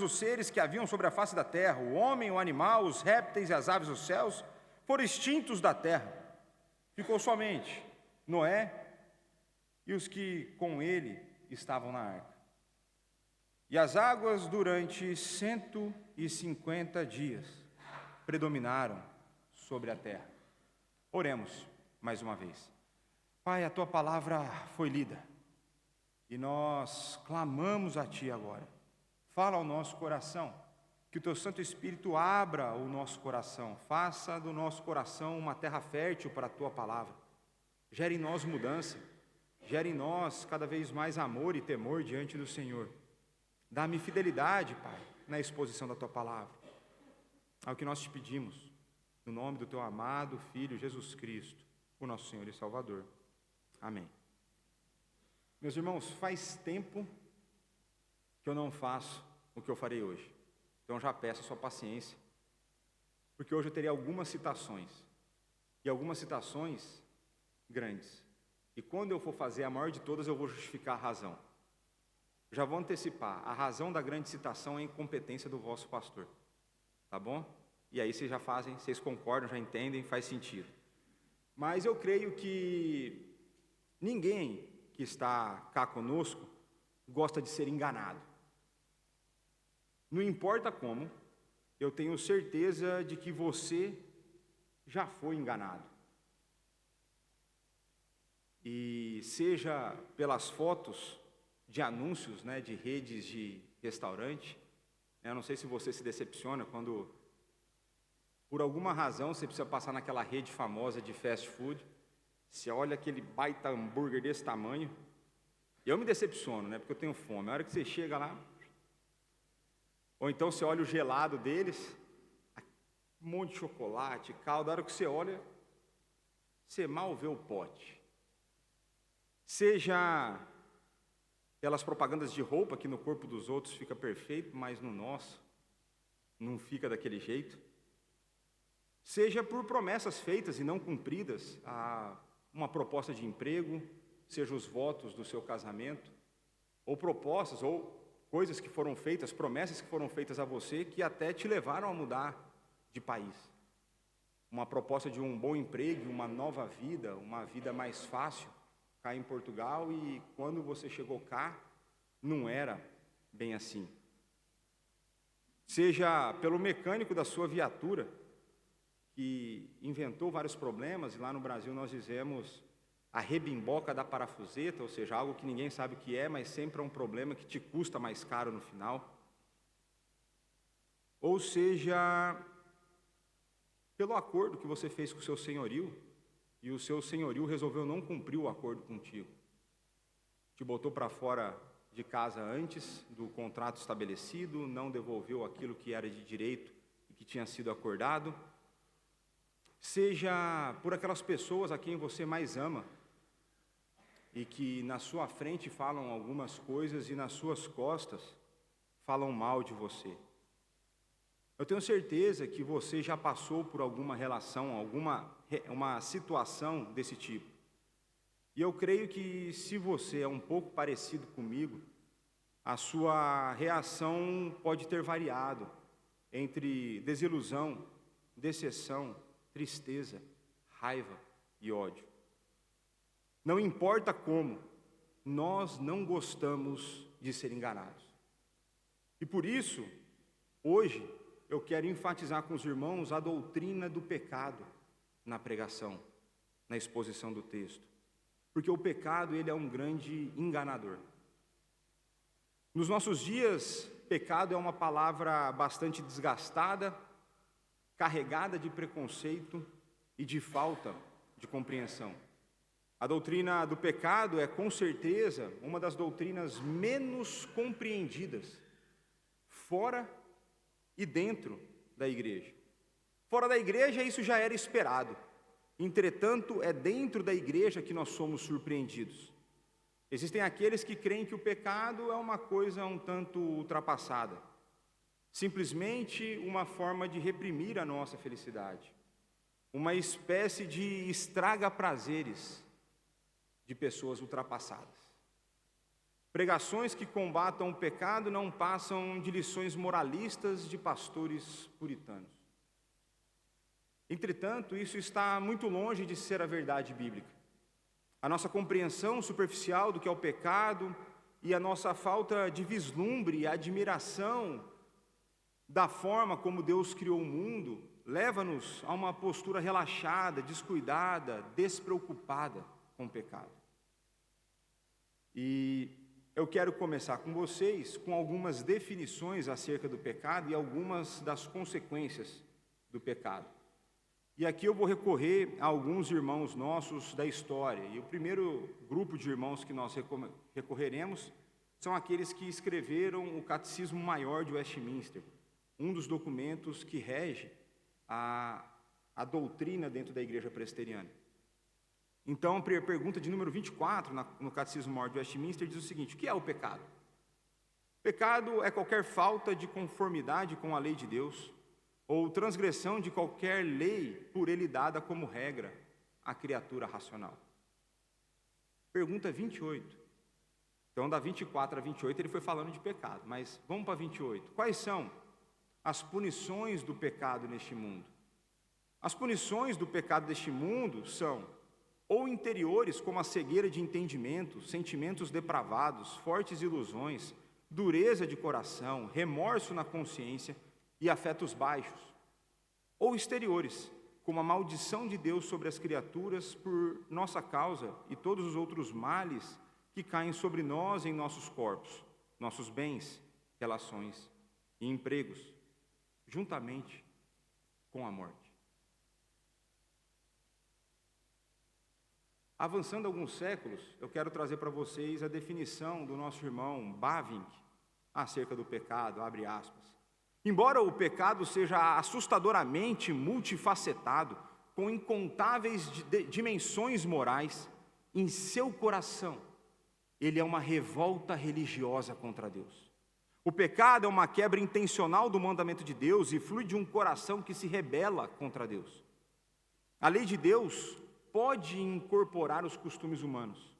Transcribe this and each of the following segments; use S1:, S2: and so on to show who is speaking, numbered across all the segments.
S1: os seres que haviam sobre a face da terra, o homem, o animal, os répteis e as aves dos céus, foram extintos da terra. Ficou somente Noé e os que com ele estavam na arca. E as águas durante 150 dias predominaram sobre a terra. Oremos mais uma vez. Pai, a tua palavra foi lida e nós clamamos a ti agora. Fala ao nosso coração, que o teu Santo Espírito abra o nosso coração, faça do nosso coração uma terra fértil para a tua palavra. Gere em nós mudança, gere em nós cada vez mais amor e temor diante do Senhor. Dá-me fidelidade, Pai, na exposição da tua palavra. É o que nós te pedimos, no nome do teu amado Filho Jesus Cristo, o nosso Senhor e Salvador. Amém. Meus irmãos, faz tempo que eu não faço o que eu farei hoje. Então já peço a sua paciência, porque hoje eu terei algumas citações, e algumas citações grandes. E quando eu for fazer a maior de todas, eu vou justificar a razão. Já vou antecipar, a razão da grande citação é a incompetência do vosso pastor. Tá bom? E aí vocês já fazem, vocês concordam, já entendem, faz sentido. Mas eu creio que ninguém que está cá conosco gosta de ser enganado. Não importa como, eu tenho certeza de que você já foi enganado. E seja pelas fotos de anúncios, de redes de restaurante, eu não sei se você se decepciona quando, por alguma razão, você precisa passar naquela rede famosa de fast food, você olha aquele baita hambúrguer desse tamanho, eu me decepciono, porque eu tenho fome. A hora que você chega lá, ou então você olha o gelado deles, um monte de chocolate, caldo, a hora que você olha, você mal vê o pote. Seja pelas propagandas de roupa, que no corpo dos outros fica perfeito, mas no nosso não fica daquele jeito. Seja por promessas feitas e não cumpridas, uma proposta de emprego, seja os votos do seu casamento, ou propostas, ou coisas que foram feitas, promessas que foram feitas a você, que até te levaram a mudar de país. Uma proposta de um bom emprego, uma nova vida, uma vida mais fácil, cá em Portugal, e quando você chegou cá, não era bem assim. Seja pelo mecânico da sua viatura, que inventou vários problemas, e lá no Brasil nós dizemos a rebimboca da parafuseta, ou seja, algo que ninguém sabe o que é, mas sempre é um problema que te custa mais caro no final. Ou seja, pelo acordo que você fez com o seu senhorio, e o seu senhorio resolveu não cumprir o acordo contigo. Te botou para fora de casa antes do contrato estabelecido, não devolveu aquilo que era de direito e que tinha sido acordado. Seja por aquelas pessoas a quem você mais ama e que na sua frente falam algumas coisas e nas suas costas falam mal de você. Eu tenho certeza que você já passou por alguma relação, uma situação desse tipo. E eu creio que se você é um pouco parecido comigo, a sua reação pode ter variado entre desilusão, decepção, tristeza, raiva e ódio. Não importa como, nós não gostamos de ser enganados. E por isso, hoje, eu quero enfatizar com os irmãos a doutrina do pecado na pregação, na exposição do texto. Porque o pecado, ele é um grande enganador. Nos nossos dias, pecado é uma palavra bastante desgastada, carregada de preconceito e de falta de compreensão. A doutrina do pecado é, com certeza, uma das doutrinas menos compreendidas, fora e dentro da igreja. Fora da igreja, isso já era esperado. Entretanto, é dentro da igreja que nós somos surpreendidos. Existem aqueles que creem que o pecado é uma coisa um tanto ultrapassada, simplesmente uma forma de reprimir a nossa felicidade, uma espécie de estraga-prazeres de pessoas ultrapassadas. Pregações que combatam o pecado não passam de lições moralistas de pastores puritanos. Entretanto, isso está muito longe de ser a verdade bíblica. A nossa compreensão superficial do que é o pecado e a nossa falta de vislumbre e admiração da forma como Deus criou o mundo leva-nos a uma postura relaxada, descuidada, despreocupada com o pecado. E eu quero começar com vocês com algumas definições acerca do pecado e algumas das consequências do pecado. E aqui eu vou recorrer a alguns irmãos nossos da história. E o primeiro grupo de irmãos que nós recorreremos são aqueles que escreveram o Catecismo Maior de Westminster, um dos documentos que rege a doutrina dentro da Igreja Presbiteriana. Então, a pergunta de número 24, no Catecismo Maior de Westminster, diz o seguinte: o que é o pecado? Pecado é qualquer falta de conformidade com a lei de Deus, ou transgressão de qualquer lei por ele dada como regra à criatura racional. Pergunta 28. Então, da 24 a 28, ele foi falando de pecado, mas vamos para 28. Quais são as punições do pecado neste mundo? As punições do pecado deste mundo são ou interiores, como a cegueira de entendimento, sentimentos depravados, fortes ilusões, dureza de coração, remorso na consciência e afetos baixos, ou exteriores, como a maldição de Deus sobre as criaturas por nossa causa e todos os outros males que caem sobre nós em nossos corpos, nossos bens, relações e empregos, juntamente com a morte. Avançando alguns séculos, eu quero trazer para vocês a definição do nosso irmão Bavinck acerca do pecado, abre aspas. Embora o pecado seja assustadoramente multifacetado, com incontáveis dimensões morais, em seu coração, ele é uma revolta religiosa contra Deus. O pecado é uma quebra intencional do mandamento de Deus e flui de um coração que se rebela contra Deus. A lei de Deus pode incorporar os costumes humanos,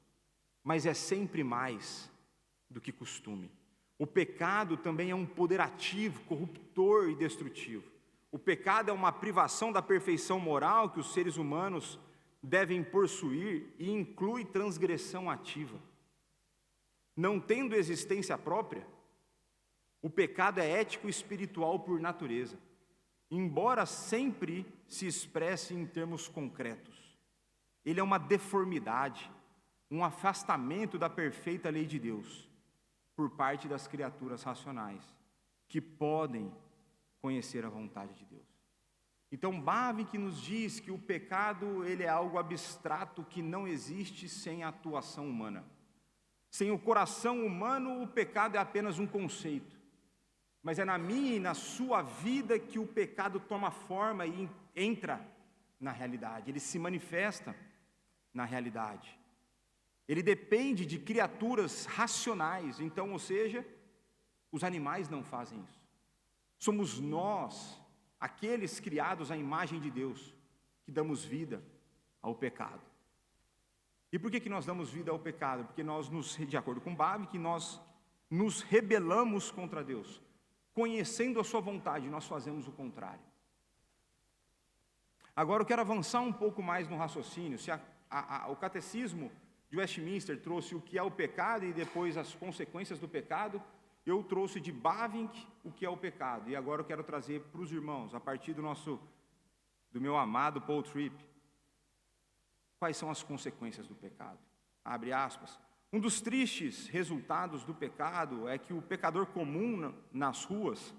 S1: mas é sempre mais do que costume. O pecado também é um poder ativo, corruptor e destrutivo. O pecado é uma privação da perfeição moral que os seres humanos devem possuir e inclui transgressão ativa. Não tendo existência própria, o pecado é ético e espiritual por natureza, embora sempre se expresse em termos concretos. Ele é uma deformidade, um afastamento da perfeita lei de Deus por parte das criaturas racionais, que podem conhecer a vontade de Deus. Então, Bavinck nos diz que o pecado ele é algo abstrato que não existe sem a atuação humana. Sem o coração humano, o pecado é apenas um conceito. Mas é na minha e na sua vida que o pecado toma forma e entra na realidade, ele se manifesta na realidade. Ele depende de criaturas racionais, então, ou seja, os animais não fazem isso. Somos nós, aqueles criados à imagem de Deus, que damos vida ao pecado. E por que nós damos vida ao pecado? Porque nós, de acordo com Bavinck, nós nos rebelamos contra Deus. Conhecendo a sua vontade, nós fazemos o contrário. Agora eu quero avançar um pouco mais no raciocínio. Se o Catecismo de Westminster trouxe o que é o pecado e depois as consequências do pecado, eu trouxe de Bavinck o que é o pecado. E agora eu quero trazer para os irmãos, a partir do meu amado Paul Tripp, quais são as consequências do pecado. Abre aspas. Um dos tristes resultados do pecado é que o pecador comum nas ruas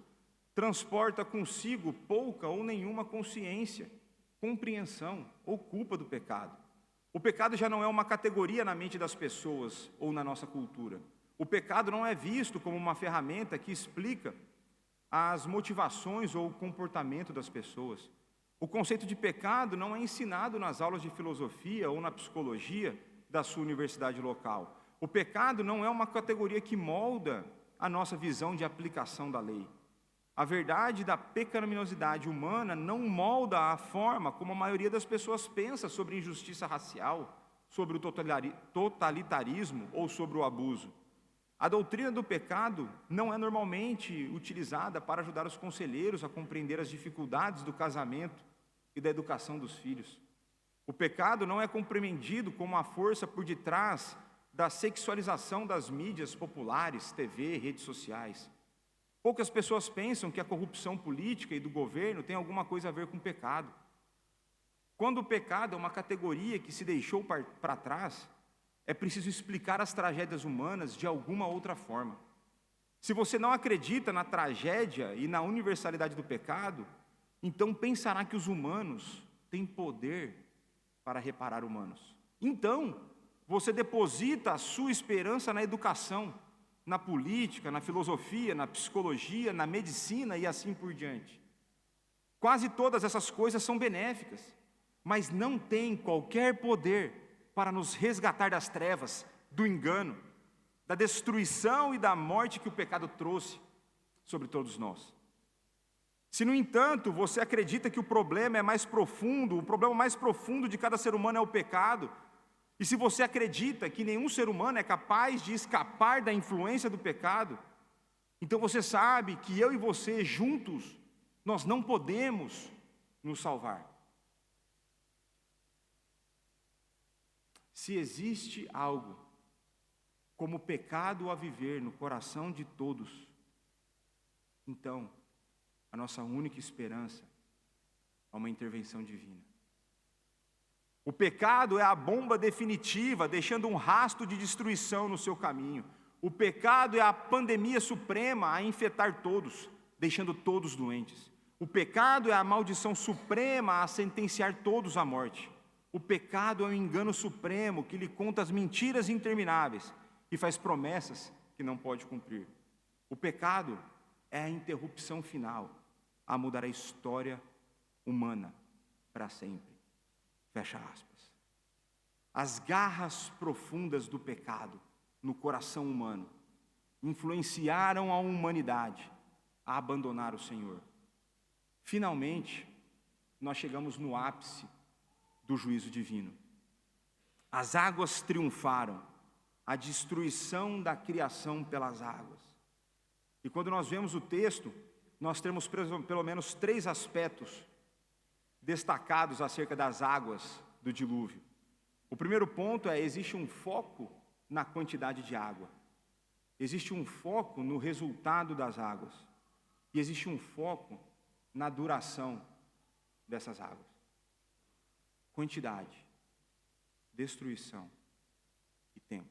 S1: transporta consigo pouca ou nenhuma consciência, compreensão ou culpa do pecado. O pecado já não é uma categoria na mente das pessoas ou na nossa cultura. O pecado não é visto como uma ferramenta que explica as motivações ou o comportamento das pessoas. O conceito de pecado não é ensinado nas aulas de filosofia ou na psicologia da sua universidade local. O pecado não é uma categoria que molda a nossa visão de aplicação da lei. A verdade da pecaminosidade humana não molda a forma como a maioria das pessoas pensa sobre injustiça racial, sobre o totalitarismo ou sobre o abuso. A doutrina do pecado não é normalmente utilizada para ajudar os conselheiros a compreender as dificuldades do casamento e da educação dos filhos. O pecado não é compreendido como a força por detrás da sexualização das mídias populares, TV, redes sociais. Poucas pessoas pensam que a corrupção política e do governo tem alguma coisa a ver com o pecado. Quando o pecado é uma categoria que se deixou para trás, é preciso explicar as tragédias humanas de alguma outra forma. Se você não acredita na tragédia e na universalidade do pecado, então pensará que os humanos têm poder para reparar humanos. Então, você deposita a sua esperança na educação, na política, na filosofia, na psicologia, na medicina e assim por diante. Quase todas essas coisas são benéficas, mas não têm qualquer poder para nos resgatar das trevas, do engano, da destruição e da morte que o pecado trouxe sobre todos nós. Se, no entanto, você acredita que o problema é mais profundo, o problema mais profundo de cada ser humano é o pecado, e se você acredita que nenhum ser humano é capaz de escapar da influência do pecado, então você sabe que eu e você juntos, nós não podemos nos salvar. Se existe algo como pecado a viver no coração de todos, então a nossa única esperança é uma intervenção divina. O pecado é a bomba definitiva, deixando um rastro de destruição no seu caminho. O pecado é a pandemia suprema a infectar todos, deixando todos doentes. O pecado é a maldição suprema a sentenciar todos à morte. O pecado é o engano supremo que lhe conta as mentiras intermináveis e faz promessas que não pode cumprir. O pecado é a interrupção final a mudar a história humana para sempre. Fecha aspas. As garras profundas do pecado no coração humano influenciaram a humanidade a abandonar o Senhor. Finalmente, nós chegamos no ápice do juízo divino. As águas triunfaram, a destruição da criação pelas águas. E quando nós vemos o texto, nós temos pelo menos 3 aspectos destacados acerca das águas do dilúvio. O primeiro ponto é: existe um foco na quantidade de água. Existe um foco no resultado das águas. E existe um foco na duração dessas águas. Quantidade, destruição e tempo.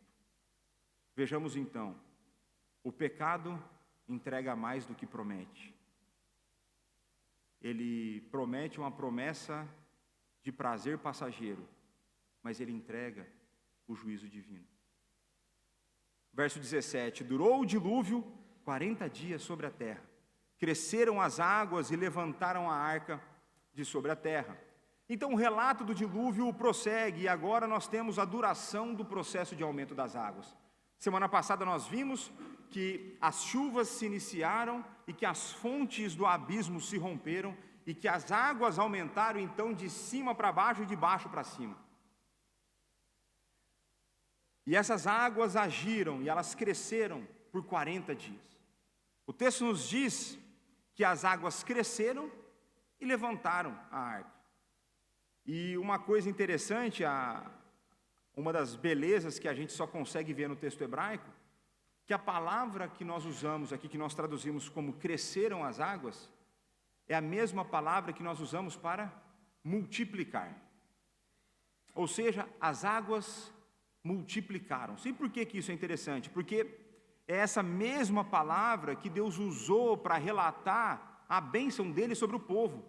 S1: Vejamos então, o pecado entrega mais do que promete. Ele promete uma promessa de prazer passageiro, mas ele entrega o juízo divino. Verso 17: durou o dilúvio 40 dias sobre a terra. Cresceram as águas e levantaram a arca de sobre a terra. Então o relato do dilúvio prossegue, e agora nós temos a duração do processo de aumento das águas. Semana passada nós vimos que as chuvas se iniciaram e que as fontes do abismo se romperam e que as águas aumentaram então de cima para baixo e de baixo para cima. E essas águas agiram e elas cresceram por 40 dias. O texto nos diz que as águas cresceram e levantaram a arca. E uma coisa interessante, uma das belezas que a gente só consegue ver no texto hebraico, que a palavra que nós usamos aqui, que nós traduzimos como cresceram as águas, é a mesma palavra que nós usamos para multiplicar. Ou seja, as águas multiplicaram. Sei por que isso é interessante, porque é essa mesma palavra que Deus usou para relatar a bênção dele sobre o povo.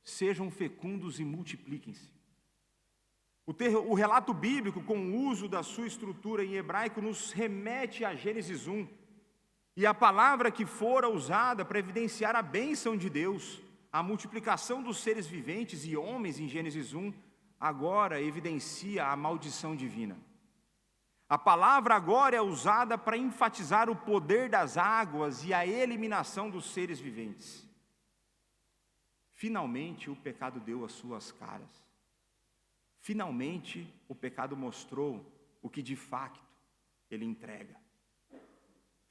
S1: Sejam fecundos e multipliquem-se. O relato bíblico, com o uso da sua estrutura em hebraico, nos remete a Gênesis 1. E a palavra que fora usada para evidenciar a bênção de Deus, a multiplicação dos seres viventes e homens em Gênesis 1, agora evidencia a maldição divina. A palavra agora é usada para enfatizar o poder das águas e a eliminação dos seres viventes. Finalmente, o pecado deu as suas caras. Finalmente, o pecado mostrou o que de facto ele entrega.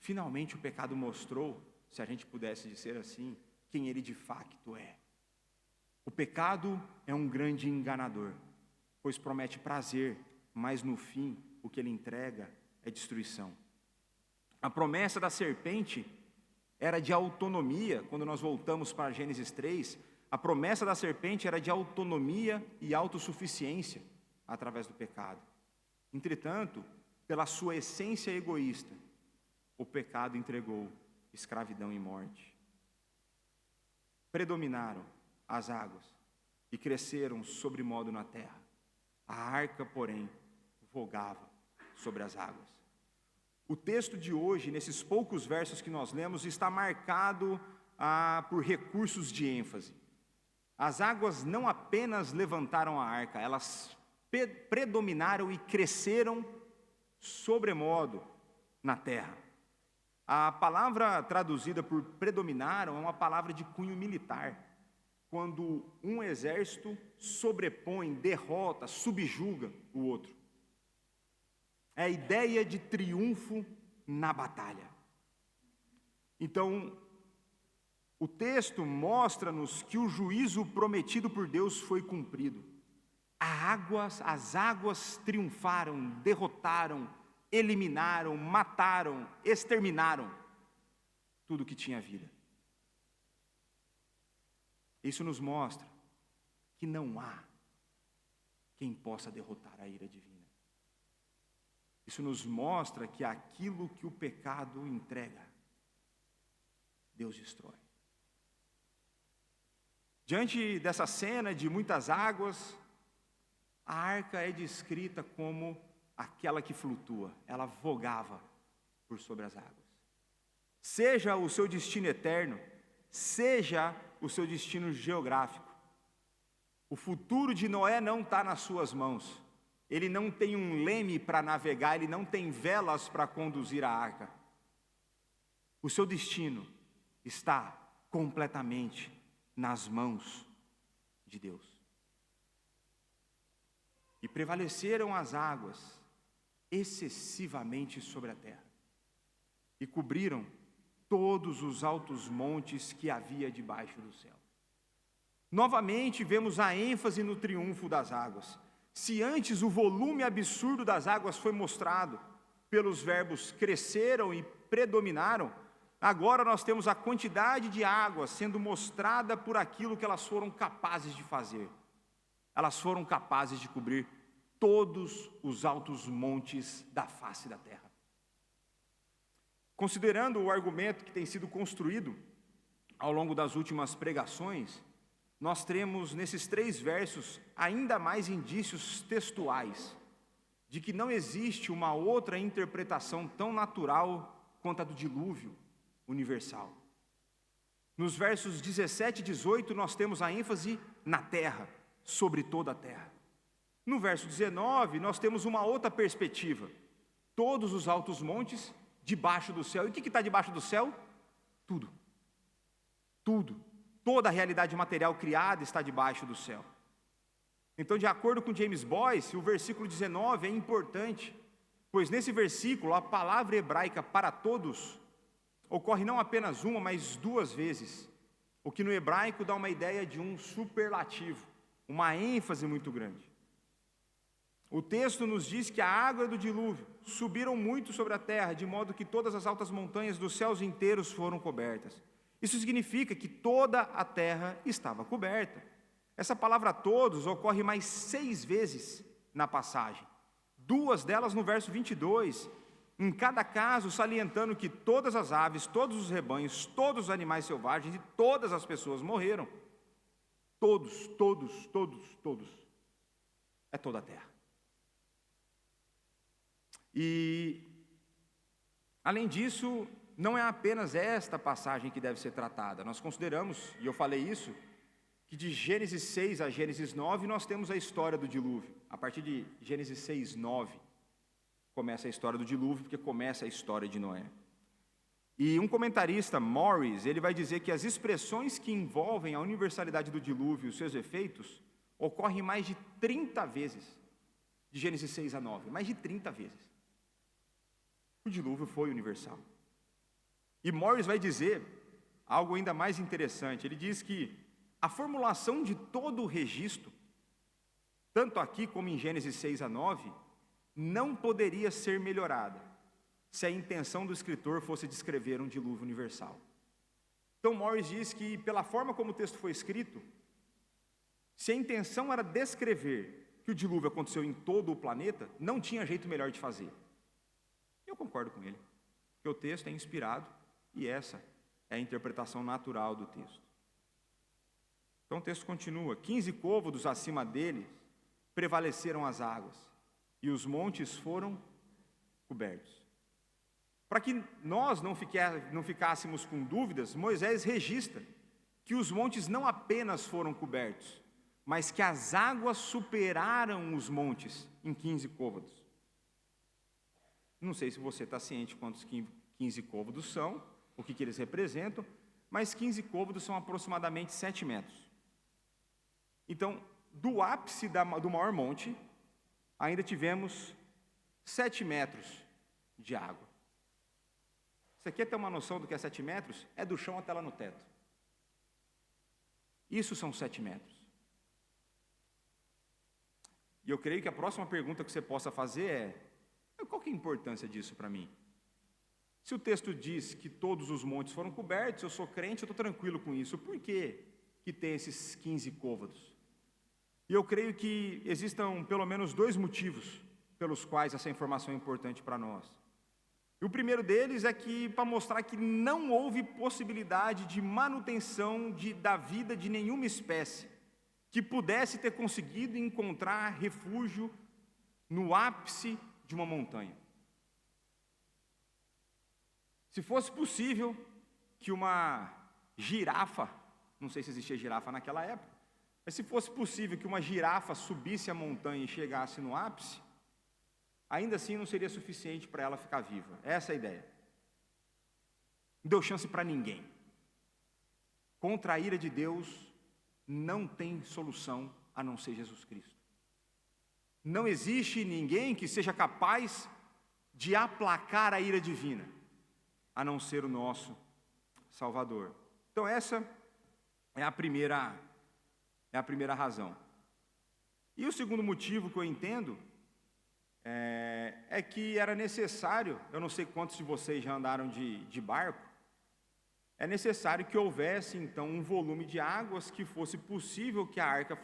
S1: finalmente o pecado mostrou, se a gente pudesse dizer assim, quem ele de facto é. O pecado é um grande enganador, pois promete prazer, mas no fim o que ele entrega é destruição. A promessa da serpente era de autonomia. Quando nós voltamos para Gênesis 3, a promessa da serpente era de autonomia e autossuficiência através do pecado. Entretanto, pela sua essência egoísta, o pecado entregou escravidão e morte. Predominaram as águas e cresceram sobremodo na terra. A arca, porém, vogava sobre as águas. O texto de hoje, nesses poucos versos que nós lemos, está marcado por recursos de ênfase. As águas não apenas levantaram a arca, elas predominaram e cresceram sobremodo na terra. A palavra traduzida por predominaram é uma palavra de cunho militar. Quando um exército sobrepõe, derrota, subjuga o outro. É a ideia de triunfo na batalha. Então, o texto mostra-nos que o juízo prometido por Deus foi cumprido. As águas triunfaram, derrotaram, eliminaram, mataram, exterminaram tudo que tinha vida. Isso nos mostra que não há quem possa derrotar a ira divina. Isso nos mostra que aquilo que o pecado entrega, Deus destrói. Diante dessa cena de muitas águas, a arca é descrita como aquela que flutua, ela vogava por sobre as águas. Seja o seu destino eterno, seja o seu destino geográfico. O futuro de Noé não está nas suas mãos. Ele não tem um leme para navegar, ele não tem velas para conduzir a arca. O seu destino está completamente nas mãos de Deus. E prevaleceram as águas excessivamente sobre a terra, e cobriram todos os altos montes que havia debaixo do céu. Novamente vemos a ênfase no triunfo das águas. Se antes o volume absurdo das águas foi mostrado pelos verbos cresceram e predominaram, agora nós temos a quantidade de águas sendo mostrada por aquilo que elas foram capazes de fazer. Elas foram capazes de cobrir todos os altos montes da face da terra. Considerando o argumento que tem sido construído ao longo das últimas pregações, nós temos nesses 3 versos ainda mais indícios textuais de que não existe uma outra interpretação tão natural quanto a do dilúvio universal. Nos versos 17 e 18 nós temos a ênfase na terra, sobre toda a terra. No verso 19 nós temos uma outra perspectiva, todos os altos montes debaixo do céu. E o que está debaixo do céu? Tudo. Tudo. Toda a realidade material criada está debaixo do céu. Então, de acordo com James Boyce, o versículo 19 é importante, pois nesse versículo a palavra hebraica para todos ocorre não apenas uma, mas 2 vezes, o que no hebraico dá uma ideia de um superlativo, uma ênfase muito grande. O texto nos diz que a água do dilúvio subiram muito sobre a terra, de modo que todas as altas montanhas dos céus inteiros foram cobertas. Isso significa que toda a terra estava coberta. Essa palavra todos ocorre mais 6 vezes na passagem. 2 delas no verso 22, em cada caso salientando que todas as aves, todos os rebanhos, todos os animais selvagens e todas as pessoas morreram. Todos, todos, todos, todos. É toda a terra. E, além disso, não é apenas esta passagem que deve ser tratada. Nós consideramos, e eu falei isso, que de Gênesis 6 a Gênesis 9 nós temos a história do dilúvio. A partir de Gênesis 6, 9, começa a história do dilúvio, porque começa a história de Noé. E um comentarista, Morris, ele vai dizer que as expressões que envolvem a universalidade do dilúvio e os seus efeitos ocorrem mais de 30 vezes, de Gênesis 6 a 9, mais de 30 vezes. O dilúvio foi universal. E Morris vai dizer algo ainda mais interessante. Ele diz que a formulação de todo o registro, tanto aqui como em Gênesis 6-9, não poderia ser melhorada se a intenção do escritor fosse descrever um dilúvio universal. Então Morris diz que, pela forma como o texto foi escrito, se a intenção era descrever que o dilúvio aconteceu em todo o planeta, não tinha jeito melhor de fazer. Eu concordo com ele, porque o texto é inspirado e essa é a interpretação natural do texto. Então o texto continua: 15 côvados acima deles prevaleceram as águas, e os montes foram cobertos. Para que nós não ficássemos com dúvidas, Moisés registra que os montes não apenas foram cobertos, mas que as águas superaram os montes em 15 côvados. Não sei se você está ciente quantos 15 côvados são, o que eles representam, mas 15 côvados são aproximadamente 7 metros. Então, do ápice do maior monte, ainda tivemos 7 metros de água. Você quer ter uma noção do que é 7 metros? É do chão até lá no teto. Isso são 7 metros. E eu creio que a próxima pergunta que você possa fazer é: qual que é a importância disso para mim? Se o texto diz que todos os montes foram cobertos, eu sou crente, eu estou tranquilo com isso. Por que tem esses 15 côvados? E eu creio que existam pelo menos 2 motivos pelos quais essa informação é importante para nós. E o primeiro deles é que, para mostrar que não houve possibilidade de manutenção da vida de nenhuma espécie que pudesse ter conseguido encontrar refúgio no ápice de uma montanha. Se fosse possível que uma girafa, não sei se existia girafa naquela época, mas se fosse possível que uma girafa subisse a montanha e chegasse no ápice, ainda assim não seria suficiente para ela ficar viva. Essa é a ideia. Não deu chance para ninguém. Contra a ira de Deus, não tem solução a não ser Jesus Cristo. Não existe ninguém que seja capaz de aplacar a ira divina, a não ser o nosso Salvador. Então essa é a primeira razão. E o segundo motivo que eu entendo é que era necessário, eu não sei quantos de vocês já andaram de barco, é necessário que houvesse então um volume de águas que fosse possível que a arca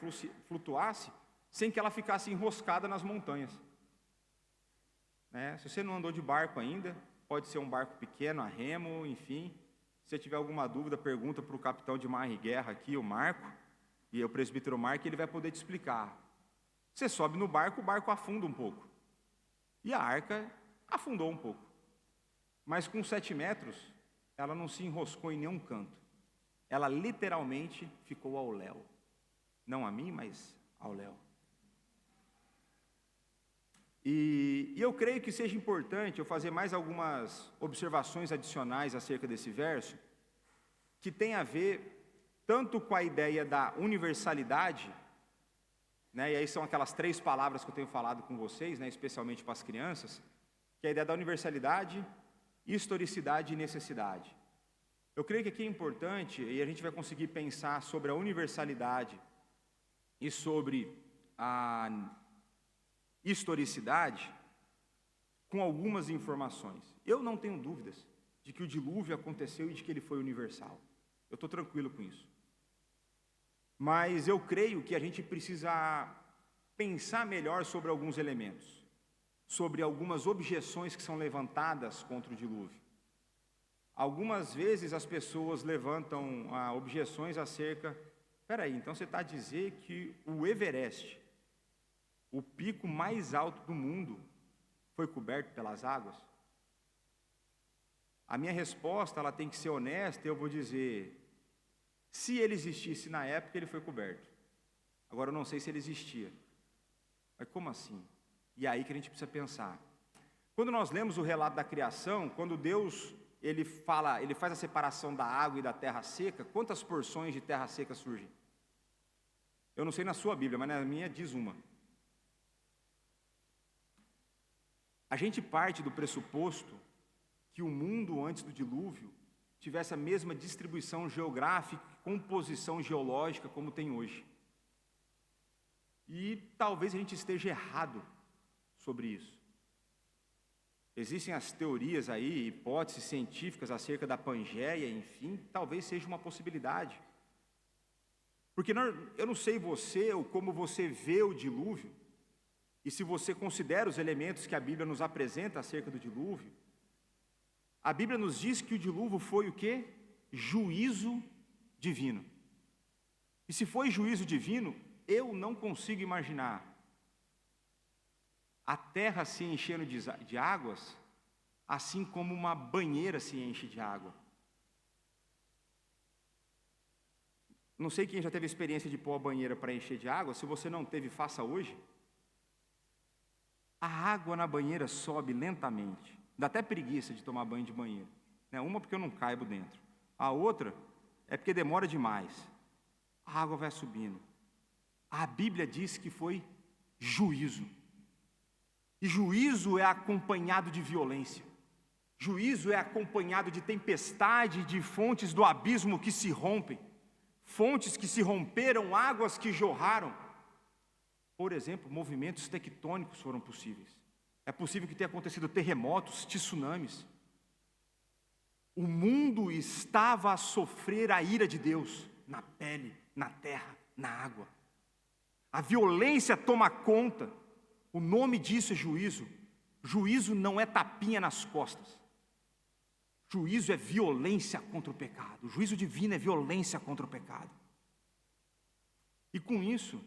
S1: flutuasse sem que ela ficasse enroscada nas montanhas. Se você não andou de barco ainda, pode ser um barco pequeno, a remo, enfim. Se você tiver alguma dúvida, pergunta para o capitão de mar e guerra aqui, o Marco, e o presbítero Marco, ele vai poder te explicar. Você sobe no barco, o barco afunda um pouco. E a arca afundou um pouco. Mas com 7 metros, ela não se enroscou em nenhum canto. Ela literalmente ficou ao léu. Não a mim, mas ao léu. E eu creio que seja importante eu fazer mais algumas observações adicionais acerca desse verso, que tem a ver tanto com a ideia da universalidade, e aí são aquelas 3 palavras que eu tenho falado com vocês, especialmente para as crianças, que é a ideia da universalidade, historicidade e necessidade. Eu creio que aqui é importante, e a gente vai conseguir pensar sobre a universalidade e sobre a historicidade com algumas informações. Eu não tenho dúvidas de que o dilúvio aconteceu e de que ele foi universal. Eu estou tranquilo com isso. Mas eu creio que a gente precisa pensar melhor sobre alguns elementos, sobre algumas objeções que são levantadas contra o dilúvio. Algumas vezes as pessoas levantam objeções acerca, então você está a dizer que o Everest, o pico mais alto do mundo, foi coberto pelas águas? A minha resposta, ela tem que ser honesta, eu vou dizer, se ele existisse na época, ele foi coberto. Agora eu não sei se ele existia. Mas como assim? E é aí que a gente precisa pensar. Quando nós lemos o relato da criação, quando Deus ele faz a separação da água e da terra seca, quantas porções de terra seca surgem? Eu não sei na sua Bíblia, mas na minha diz uma. A gente parte do pressuposto que o mundo antes do dilúvio tivesse a mesma distribuição geográfica, composição geológica como tem hoje. E talvez a gente esteja errado sobre isso. Existem as teorias aí, hipóteses científicas acerca da Pangeia, enfim, talvez seja uma possibilidade. Porque eu não sei você ou como você vê o dilúvio, e se você considera os elementos que a Bíblia nos apresenta acerca do dilúvio. A Bíblia nos diz que o dilúvio foi o quê? Juízo divino. E se foi juízo divino, eu não consigo imaginar a terra se enchendo de águas, assim como uma banheira se enche de água. Não sei quem já teve a experiência de pôr a banheira para encher de água, se você não teve, faça hoje. A água na banheira sobe lentamente, dá até preguiça de tomar banho de banheiro. Uma porque eu não caibo dentro, a outra é porque demora demais. A água vai subindo. A Bíblia diz que foi juízo. E juízo é acompanhado de violência. Juízo é acompanhado de tempestade, de fontes do abismo que se rompem. Fontes que se romperam, águas que jorraram. Por exemplo, movimentos tectônicos foram possíveis. É possível que tenha acontecido terremotos, tsunamis. O mundo estava a sofrer a ira de Deus, na pele, na terra, na água. A violência toma conta. O nome disso é juízo. Juízo não é tapinha nas costas. Juízo é violência contra o pecado. O juízo divino é violência contra o pecado. E com isso,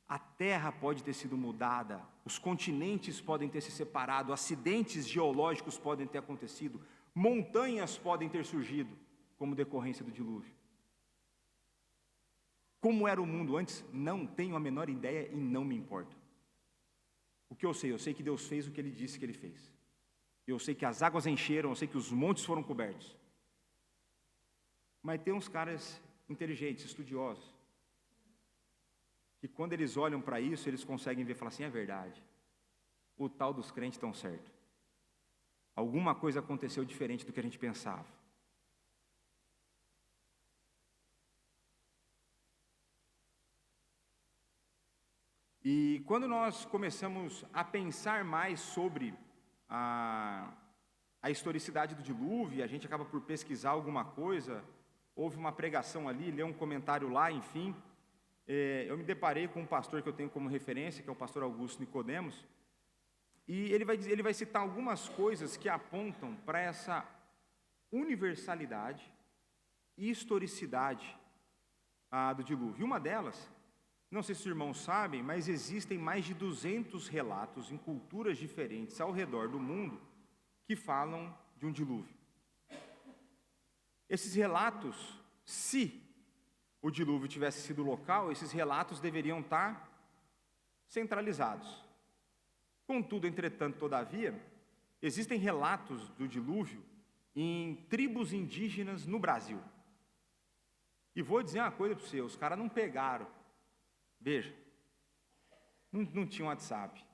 S1: a terra pode ter sido mudada, os continentes podem ter se separado, acidentes geológicos podem ter acontecido, montanhas podem ter surgido como decorrência do dilúvio. Como era o mundo antes, não tenho a menor ideia e não me importa. O que eu sei que Deus fez o que Ele disse que Ele fez. Eu sei que as águas encheram, eu sei que os montes foram cobertos. Mas tem uns caras inteligentes, estudiosos, que quando eles olham para isso, eles conseguem ver e falar assim, é verdade. O tal dos crentes estão certo. Alguma coisa aconteceu diferente do que a gente pensava. E quando nós começamos a pensar mais sobre a historicidade do dilúvio, a gente acaba por pesquisar alguma coisa, houve uma pregação ali, leu um comentário lá, enfim, eu me deparei com um pastor que eu tenho como referência, que é o pastor Augusto Nicodemos, e ele vai citar algumas coisas que apontam para essa universalidade e historicidade do dilúvio. E uma delas, não sei se os irmãos sabem, mas existem mais de 200 relatos em culturas diferentes ao redor do mundo que falam de um dilúvio. Esses relatos, se o dilúvio tivesse sido local, esses relatos deveriam estar centralizados. Contudo, entretanto, todavia, existem relatos do dilúvio em tribos indígenas no Brasil. E vou dizer uma coisa para você, os caras não pegaram. Veja, não tinha WhatsApp.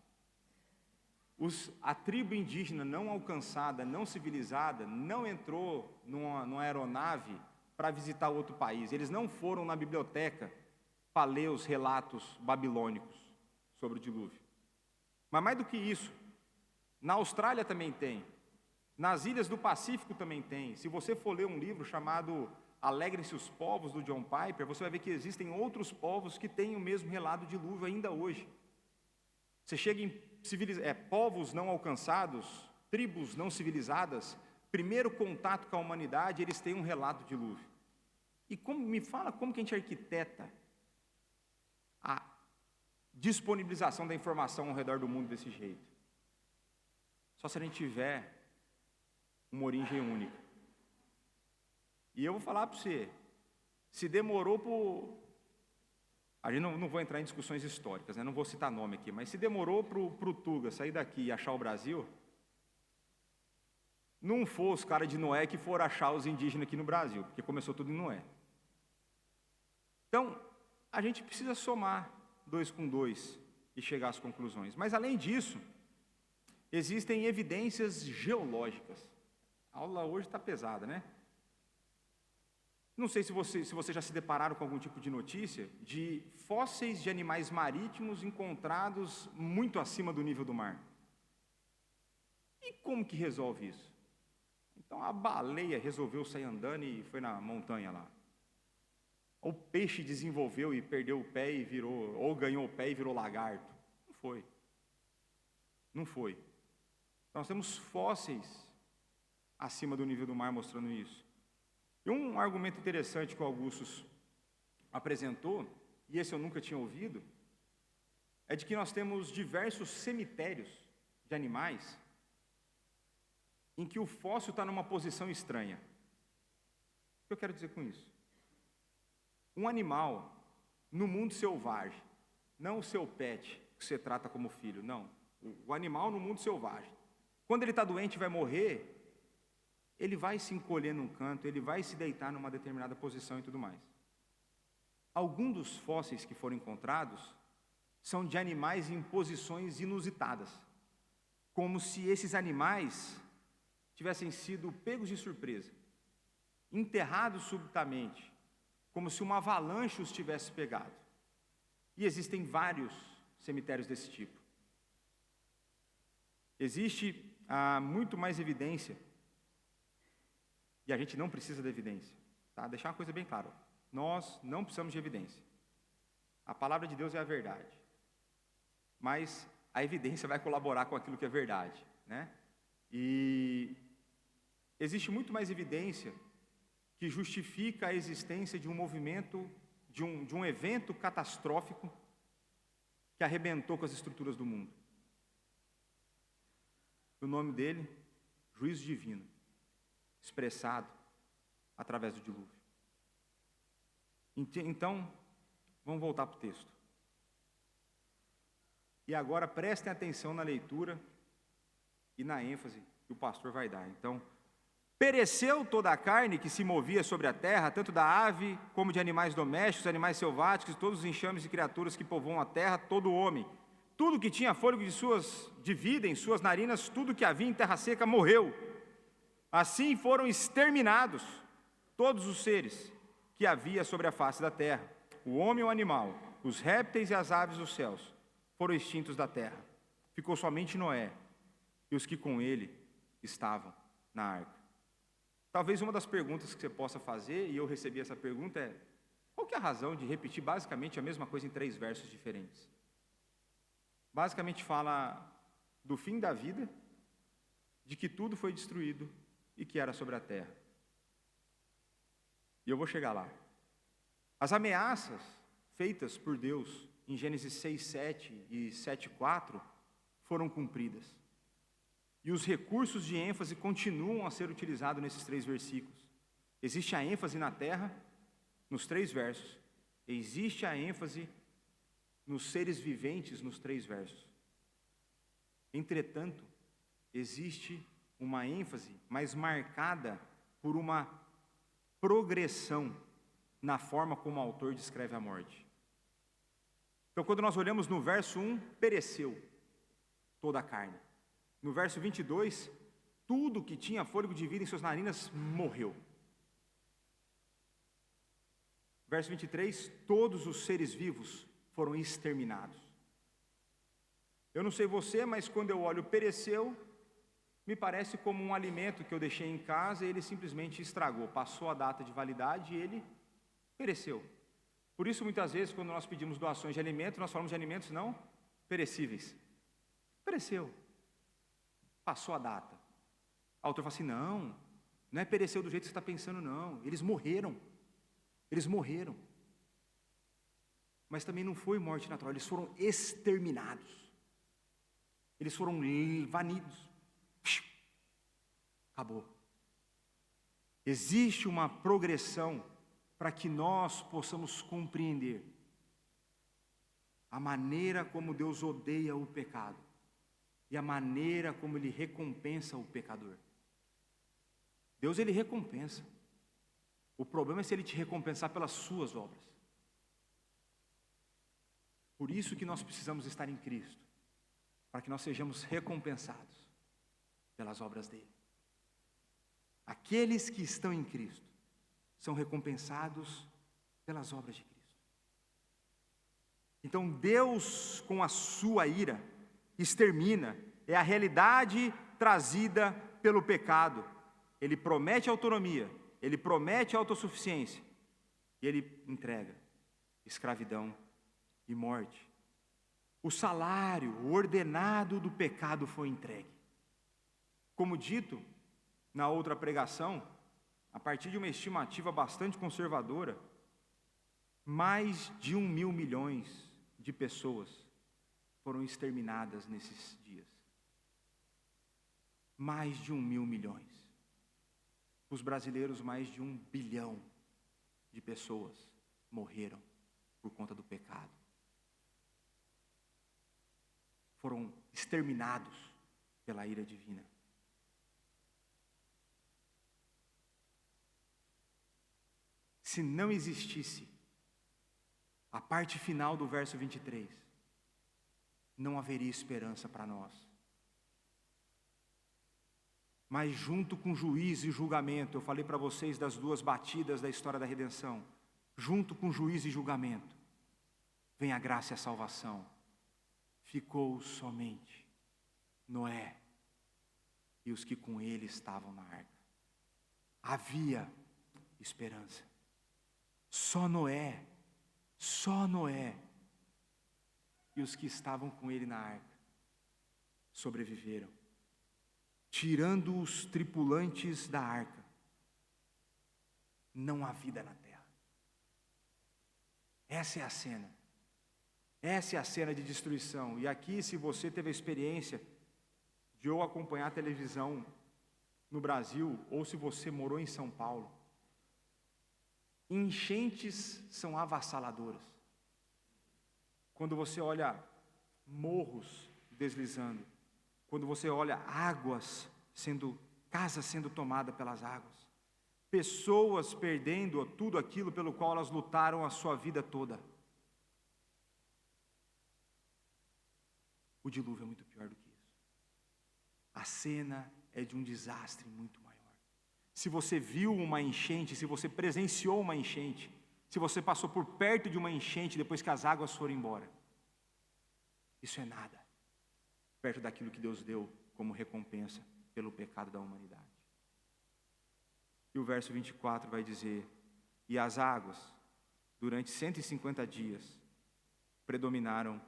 S1: A tribo indígena não alcançada, não civilizada, não entrou numa aeronave para visitar outro país. Eles não foram na biblioteca para ler os relatos babilônicos sobre o dilúvio. Mas mais do que isso, na Austrália também tem, nas ilhas do Pacífico também tem. Se você for ler um livro chamado Alegrem-se os Povos, do John Piper, você vai ver que existem outros povos que têm o mesmo relato do dilúvio ainda hoje. Você chega em povos não alcançados, tribos não civilizadas, primeiro contato com a humanidade, eles têm um relato do dilúvio. E me fala como que a gente arquiteta a disponibilização da informação ao redor do mundo desse jeito? Só se a gente tiver uma origem única. E eu vou falar para você, se demorou a gente não vou entrar em discussões históricas, né? Não vou citar nome aqui, mas se demorou para o Tuga sair daqui e achar o Brasil, não foi os caras de Noé que foram achar os indígenas aqui no Brasil, porque começou tudo em Noé. Então, a gente precisa somar 2 com 2 e chegar às conclusões. Mas, além disso, existem evidências geológicas. A aula hoje está pesada, né? Não sei se você já se depararam com algum tipo de notícia de fósseis de animais marítimos encontrados muito acima do nível do mar. E como que resolve isso? Então a baleia resolveu sair andando e foi na montanha lá. O peixe desenvolveu e perdeu o pé e virou, ou ganhou o pé e virou lagarto. Não foi. Não foi. Então, nós temos fósseis acima do nível do mar mostrando isso. E um argumento interessante que o Augustus apresentou, e esse eu nunca tinha ouvido, é de que nós temos diversos cemitérios de animais em que o fóssil está numa posição estranha. O que eu quero dizer com isso? Um animal no mundo selvagem, não o seu pet, que você trata como filho, não. O animal no mundo selvagem. Quando ele está doente e vai morrer, ele vai se encolher num canto, ele vai se deitar numa determinada posição e tudo mais. Alguns dos fósseis que foram encontrados são de animais em posições inusitadas, como se esses animais tivessem sido pegos de surpresa, enterrados subitamente, como se uma avalanche os tivesse pegado. E existem vários cemitérios desse tipo. Existe muito mais evidência, e a gente não precisa de evidência, tá? Deixar uma coisa bem clara, nós não precisamos de evidência. A palavra de Deus é a verdade, mas a evidência vai colaborar com aquilo que é verdade, né? E existe muito mais evidência que justifica a existência de um movimento, de um evento catastrófico que arrebentou com as estruturas do mundo. O nome dele, juízo divino, expressado através do dilúvio. Então, vamos voltar para o texto. E agora prestem atenção na leitura e na ênfase que o pastor vai dar. Então, pereceu toda a carne que se movia sobre a terra, tanto da ave como de animais domésticos, animais selváticos, todos os enxames e criaturas que povoam a terra, todo homem. Tudo que tinha fôlego de vida em suas narinas, tudo que havia em terra seca morreu. Assim foram exterminados todos os seres que havia sobre a face da terra. O homem e o animal, os répteis e as aves dos céus foram extintos da terra. Ficou somente Noé e os que com ele estavam na arca. Talvez uma das perguntas que você possa fazer, e eu recebi essa pergunta, é: qual que é a razão de repetir basicamente a mesma coisa em 3 versos diferentes? Basicamente fala do fim da vida, de que tudo foi destruído e que era sobre a terra. E eu vou chegar lá. As ameaças feitas por Deus em Gênesis 6:7 e 7:4 foram cumpridas. E os recursos de ênfase continuam a ser utilizados nesses 3 versículos. Existe a ênfase na terra, nos 3 versos. Existe a ênfase nos seres viventes, nos 3 versos. Entretanto, existe uma ênfase mais marcada por uma progressão na forma como o autor descreve a morte. Então, quando nós olhamos no verso 1, pereceu toda a carne. No verso 22, tudo que tinha fôlego de vida em suas narinas morreu. Verso 23, todos os seres vivos foram exterminados. Eu não sei você, mas quando eu olho pereceu, me parece como um alimento que eu deixei em casa e ele simplesmente estragou, passou a data de validade e ele pereceu. Por isso, muitas vezes, quando nós pedimos doações de alimentos, nós falamos de alimentos não perecíveis. Pereceu. Passou a data. O autor fala assim: não é pereceu do jeito que você está pensando, não. Eles morreram. Eles morreram. Mas também não foi morte natural, eles foram exterminados. Eles foram vanidos. Acabou. Existe uma progressão para que nós possamos compreender a maneira como Deus odeia o pecado e a maneira como Ele recompensa o pecador. Deus, Ele recompensa. O problema é se Ele te recompensar pelas suas obras. Por isso que nós precisamos estar em Cristo, para que nós sejamos recompensados pelas obras dEle. Aqueles que estão em Cristo são recompensados pelas obras de Cristo. Então Deus, com a sua ira, extermina, é a realidade trazida pelo pecado. Ele promete autonomia, ele promete autossuficiência, e ele entrega escravidão e morte. O salário ordenado do pecado foi entregue. Como dito na outra pregação, a partir de uma estimativa bastante conservadora, mais de 1.000 milhões de pessoas foram exterminadas nesses dias. Mais de 1.000 milhões. Os brasileiros, mais de 1 bilhão de pessoas morreram por conta do pecado. Foram exterminados pela ira divina. Se não existisse a parte final do verso 23, não haveria esperança para nós. Mas junto com juízo e julgamento, eu falei para vocês das 2 batidas da história da redenção, junto com juízo e julgamento, vem a graça e a salvação. Ficou somente Noé e os que com ele estavam na arca. Havia esperança. Só Noé e os que estavam com ele na arca sobreviveram. Tirando os tripulantes da arca, não há vida na terra. Essa é a cena. Essa é a cena de destruição. E aqui, se você teve a experiência de ou acompanhar a televisão no Brasil, ou se você morou em São Paulo, enchentes são avassaladoras. Quando você olha morros deslizando, quando você olha casas sendo tomadas pelas águas, pessoas perdendo tudo aquilo pelo qual elas lutaram a sua vida toda. O dilúvio é muito pior do que isso. A cena é de um desastre muito maior. Se você viu uma enchente, se você presenciou uma enchente, se você passou por perto de uma enchente depois que as águas foram embora, isso é nada perto daquilo que Deus deu como recompensa pelo pecado da humanidade. E o verso 24 vai dizer: e as águas, durante 150 dias, predominaram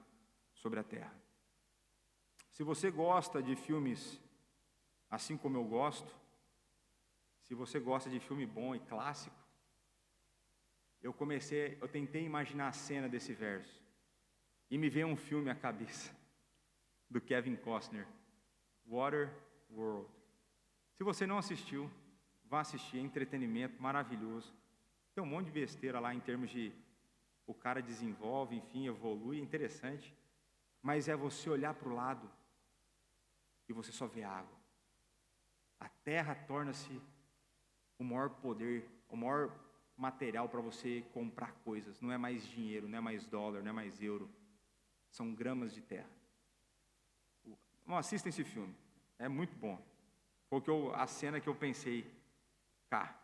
S1: sobre a terra. Se você gosta de filmes assim como eu gosto, se você gosta de filme bom e clássico, eu tentei imaginar a cena desse verso, e me veio um filme à cabeça, do Kevin Costner, Waterworld. Se você não assistiu, vá assistir, é entretenimento maravilhoso. Tem um monte de besteira lá em termos de o cara desenvolve, enfim, evolui, é interessante. Mas é você olhar para o lado e você só vê água. A terra torna-se o maior poder, o maior material para você comprar coisas. Não é mais dinheiro, não é mais dólar, não é mais euro. São gramas de terra. Não, assistam esse filme, é muito bom. Foi a cena que eu pensei, cá.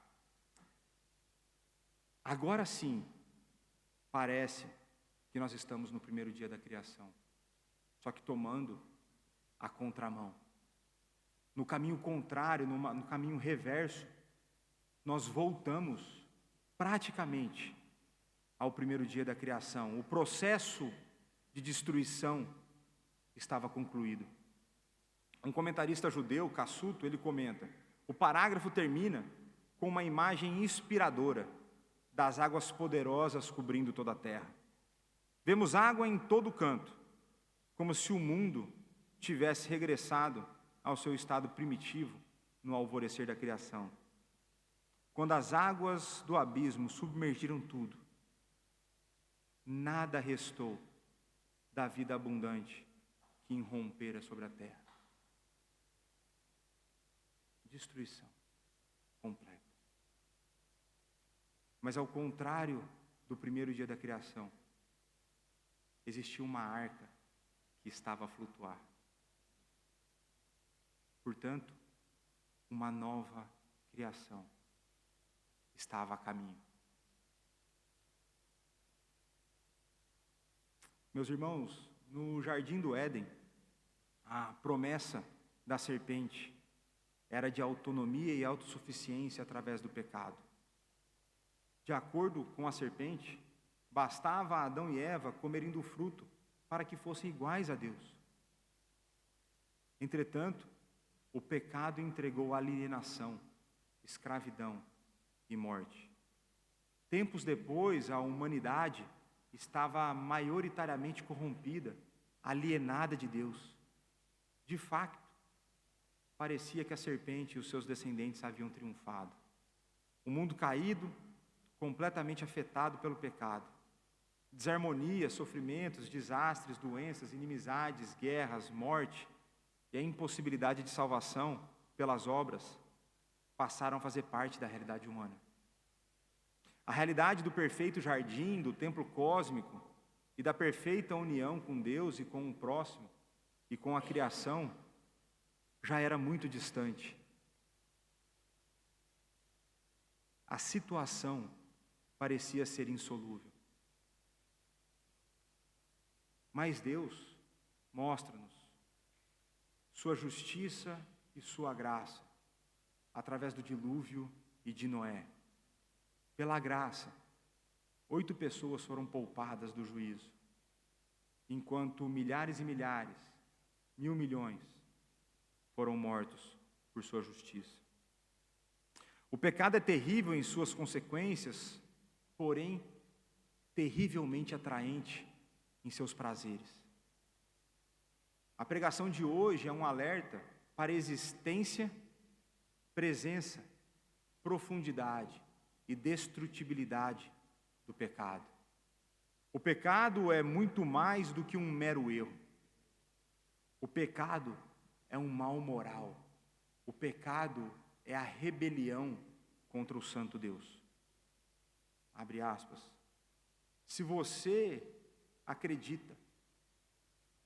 S1: Agora sim, parece que nós estamos no primeiro dia da criação, só que tomando a contramão. No caminho contrário, no caminho reverso, nós voltamos praticamente ao primeiro dia da criação. O processo de destruição estava concluído. Um comentarista judeu, Cassuto, ele comenta: o parágrafo termina com uma imagem inspiradora das águas poderosas cobrindo toda a terra. Vemos água em todo canto, como se o mundo tivesse regressado ao seu estado primitivo no alvorecer da criação. Quando as águas do abismo submergiram tudo, nada restou da vida abundante que irrompera sobre a terra. Destruição completa. Mas ao contrário do primeiro dia da criação, existia uma arca que estava a flutuar. Portanto, uma nova criação
S2: estava a caminho. Meus irmãos, no jardim do Éden, a promessa da serpente era de autonomia e autossuficiência através do pecado. De acordo com a serpente, bastava a Adão e Eva comerem do fruto para que fossem iguais a Deus. Entretanto, o pecado entregou alienação, escravidão e morte. Tempos depois, a humanidade estava maioritariamente corrompida, alienada de Deus. De fato, parecia que a serpente e os seus descendentes haviam triunfado. O mundo caído, completamente afetado pelo pecado. Desarmonia, sofrimentos, desastres, doenças, inimizades, guerras, morte e a impossibilidade de salvação pelas obras passaram a fazer parte da realidade humana. A realidade do perfeito jardim, do templo cósmico e da perfeita união com Deus e com o próximo e com a criação já era muito distante. A situação parecia ser insolúvel. Mas Deus mostra-nos sua justiça e sua graça através do dilúvio e de Noé. Pela graça, 8 pessoas foram poupadas do juízo, enquanto milhares e milhares, 1.000 milhões, foram mortos por sua justiça. O pecado é terrível em suas consequências, porém, terrivelmente atraente em seus prazeres. A pregação de hoje é um alerta para a existência, presença, profundidade e destrutibilidade do pecado. O pecado é muito mais do que um mero erro. O pecado é um mal moral. O pecado é a rebelião contra o santo Deus. Abre aspas. Se você acredita,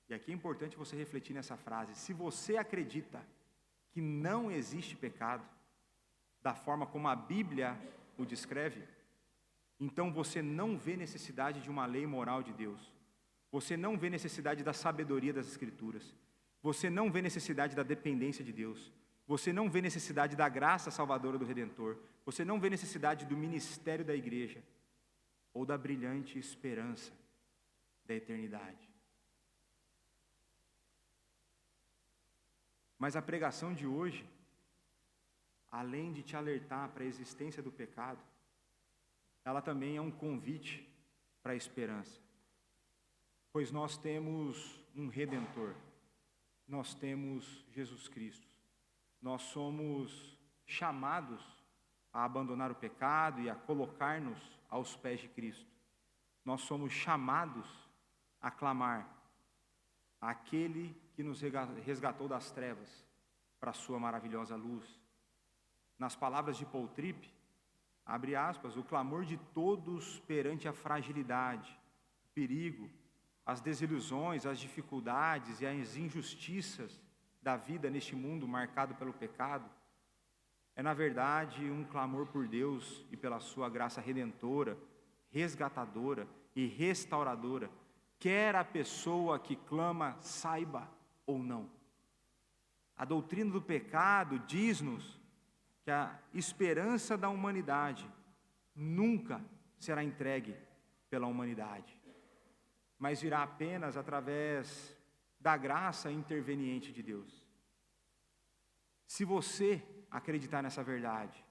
S2: e aqui é importante você refletir nessa frase, se você acredita que não existe pecado, da forma como a Bíblia o descreve, então você não vê necessidade de uma lei moral de Deus. Você não vê necessidade da sabedoria das Escrituras. Você não vê necessidade da dependência de Deus. Você não vê necessidade da graça salvadora do Redentor. Você não vê necessidade do ministério da igreja ou da brilhante esperança da eternidade. Mas a pregação de hoje, além de te alertar para a existência do pecado, ela também é um convite para a esperança. Pois nós temos um Redentor, nós temos Jesus Cristo. Nós somos chamados a abandonar o pecado e a colocar-nos aos pés de Cristo. Nós somos chamados a clamar àquele que nos resgatou das trevas para a sua maravilhosa luz. Nas palavras de Paul Tripp, abre aspas, o clamor de todos perante a fragilidade, o perigo, as desilusões, as dificuldades e as injustiças da vida neste mundo marcado pelo pecado, é na verdade um clamor por Deus e pela sua graça redentora, resgatadora e restauradora, quer a pessoa que clama saiba ou não. A doutrina do pecado diz-nos que a esperança da humanidade nunca será entregue pela humanidade, mas virá apenas através da graça interveniente de Deus. Se você acreditar nessa verdade,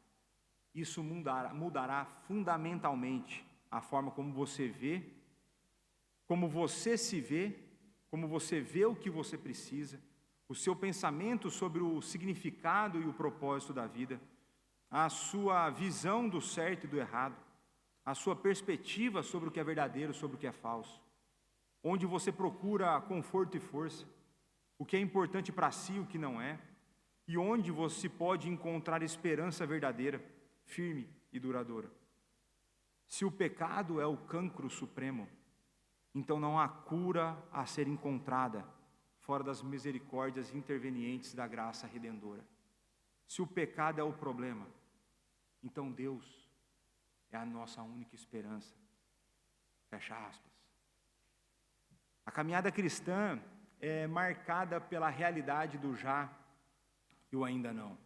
S2: isso mudará fundamentalmente a forma como você vê, como você se vê, como você vê o que você precisa, o seu pensamento sobre o significado e o propósito da vida, a sua visão do certo e do errado, a sua perspectiva sobre o que é verdadeiro, sobre o que é falso, onde você procura conforto e força, o que é importante para si e o que não é, e onde você pode encontrar esperança verdadeira, firme e duradoura. Se o pecado é o cancro supremo, então não há cura a ser encontrada fora das misericórdias intervenientes da graça redentora. Se o pecado é o problema, então Deus é a nossa única esperança. Fecha aspas. A caminhada cristã é marcada pela realidade do já e o ainda não.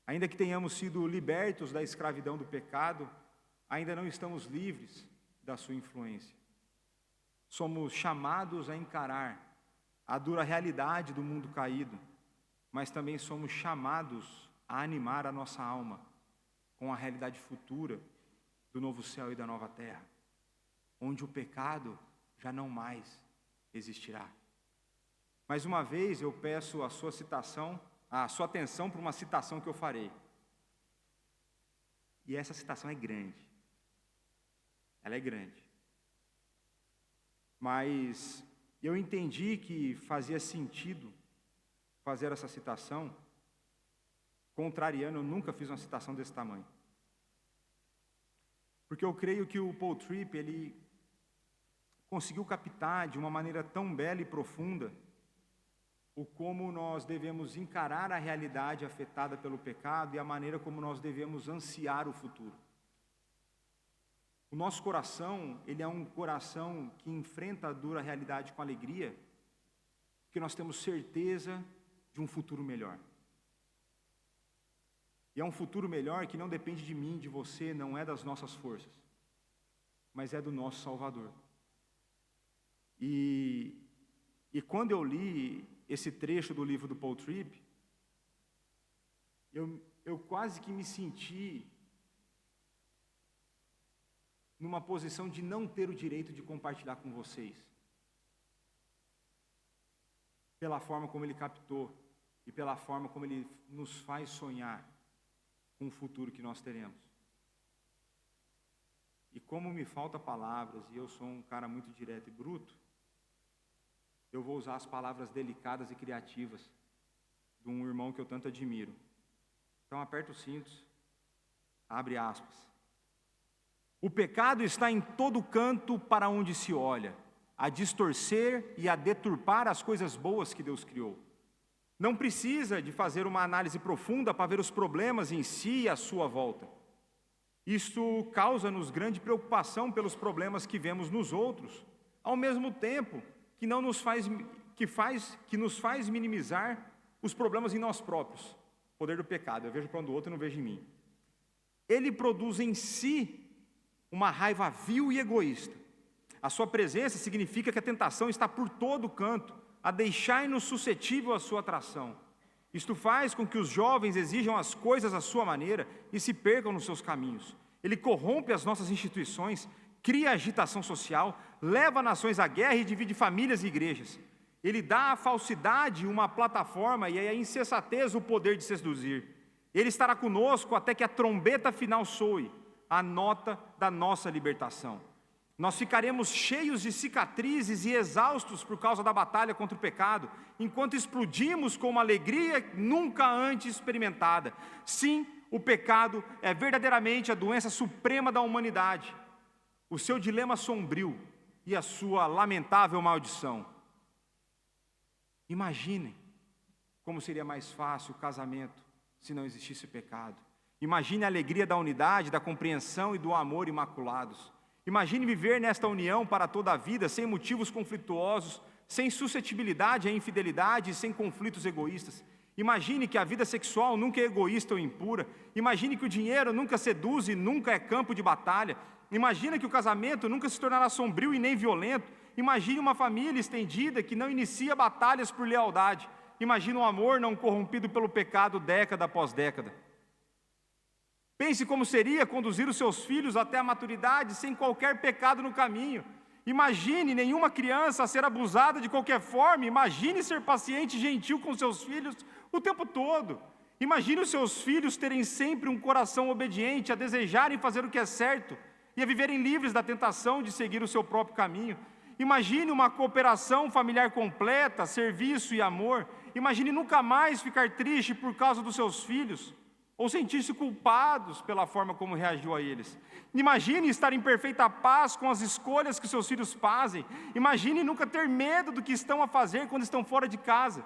S2: Ainda que tenhamos sido libertos da escravidão do pecado, ainda não estamos livres da sua influência. Somos chamados a encarar a dura realidade do mundo caído, mas também somos chamados a animar a nossa alma com a realidade futura do novo céu e da nova terra, onde o pecado já não mais existirá. Mais uma vez eu peço a sua atenção para uma citação que eu farei. E essa citação é grande. Ela é grande. Mas eu entendi que fazia sentido fazer essa citação, contrariando, eu nunca fiz uma citação desse tamanho. Porque eu creio que o Paul Tripp, ele conseguiu captar de uma maneira tão bela e profunda o como nós devemos encarar a realidade afetada pelo pecado e a maneira como nós devemos ansiar o futuro. O nosso coração, ele é um coração que enfrenta a dura realidade com alegria, porque nós temos certeza de um futuro melhor. E é um futuro melhor que não depende de mim, de você, não é das nossas forças, mas é do nosso Salvador. E quando eu li esse trecho do livro do Paul Tripp, eu quase que me senti numa posição de não ter o direito de compartilhar com vocês, pela forma como ele captou e pela forma como ele nos faz sonhar com o futuro que nós teremos. E como me falta palavras, e eu sou um cara muito direto e bruto, eu vou usar as palavras delicadas e criativas de um irmão que eu tanto admiro. Então aperta os cintos, abre aspas. O pecado está em todo canto para onde se olha, a distorcer e a deturpar as coisas boas que Deus criou. Não precisa de fazer uma análise profunda para ver os problemas em si e à sua volta. Isto causa-nos grande preocupação pelos problemas que vemos nos outros, ao mesmo tempo que nos faz minimizar os problemas em nós próprios. Poder do pecado, eu vejo para um do outro e não vejo em mim. Ele produz em si uma raiva vil e egoísta. A sua presença significa que a tentação está por todo canto, a deixar-nos suscetível à sua atração. Isto faz com que os jovens exijam as coisas à sua maneira e se percam nos seus caminhos. Ele corrompe as nossas instituições, cria agitação social, leva nações à guerra e divide famílias e igrejas. Ele dá à falsidade uma plataforma e à insensatez o poder de seduzir. Ele estará conosco até que a trombeta final soe, a nota da nossa libertação. Nós ficaremos cheios de cicatrizes e exaustos por causa da batalha contra o pecado, enquanto explodimos com uma alegria nunca antes experimentada. Sim, o pecado é verdadeiramente a doença suprema da humanidade, o seu dilema sombrio e a sua lamentável maldição. Imaginem como seria mais fácil o casamento se não existisse pecado. Imagine a alegria da unidade, da compreensão e do amor imaculados. Imagine viver nesta união para toda a vida, sem motivos conflituosos, sem suscetibilidade à infidelidade e sem conflitos egoístas. Imagine que a vida sexual nunca é egoísta ou impura. Imagine que o dinheiro nunca seduz e nunca é campo de batalha. Imagine que o casamento nunca se tornará sombrio e nem violento. Imagine uma família estendida que não inicia batalhas por lealdade. Imagine um amor não corrompido pelo pecado década após década. Pense como seria conduzir os seus filhos até a maturidade sem qualquer pecado no caminho. Imagine nenhuma criança a ser abusada de qualquer forma. Imagine ser paciente e gentil com seus filhos o tempo todo. Imagine os seus filhos terem sempre um coração obediente, a desejarem fazer o que é certo e a viverem livres da tentação de seguir o seu próprio caminho. Imagine uma cooperação familiar completa, serviço e amor. Imagine nunca mais ficar triste por causa dos seus filhos, ou sentir-se culpados pela forma como reagiu a eles. Imagine estar em perfeita paz com as escolhas que seus filhos fazem. Imagine nunca ter medo do que estão a fazer quando estão fora de casa.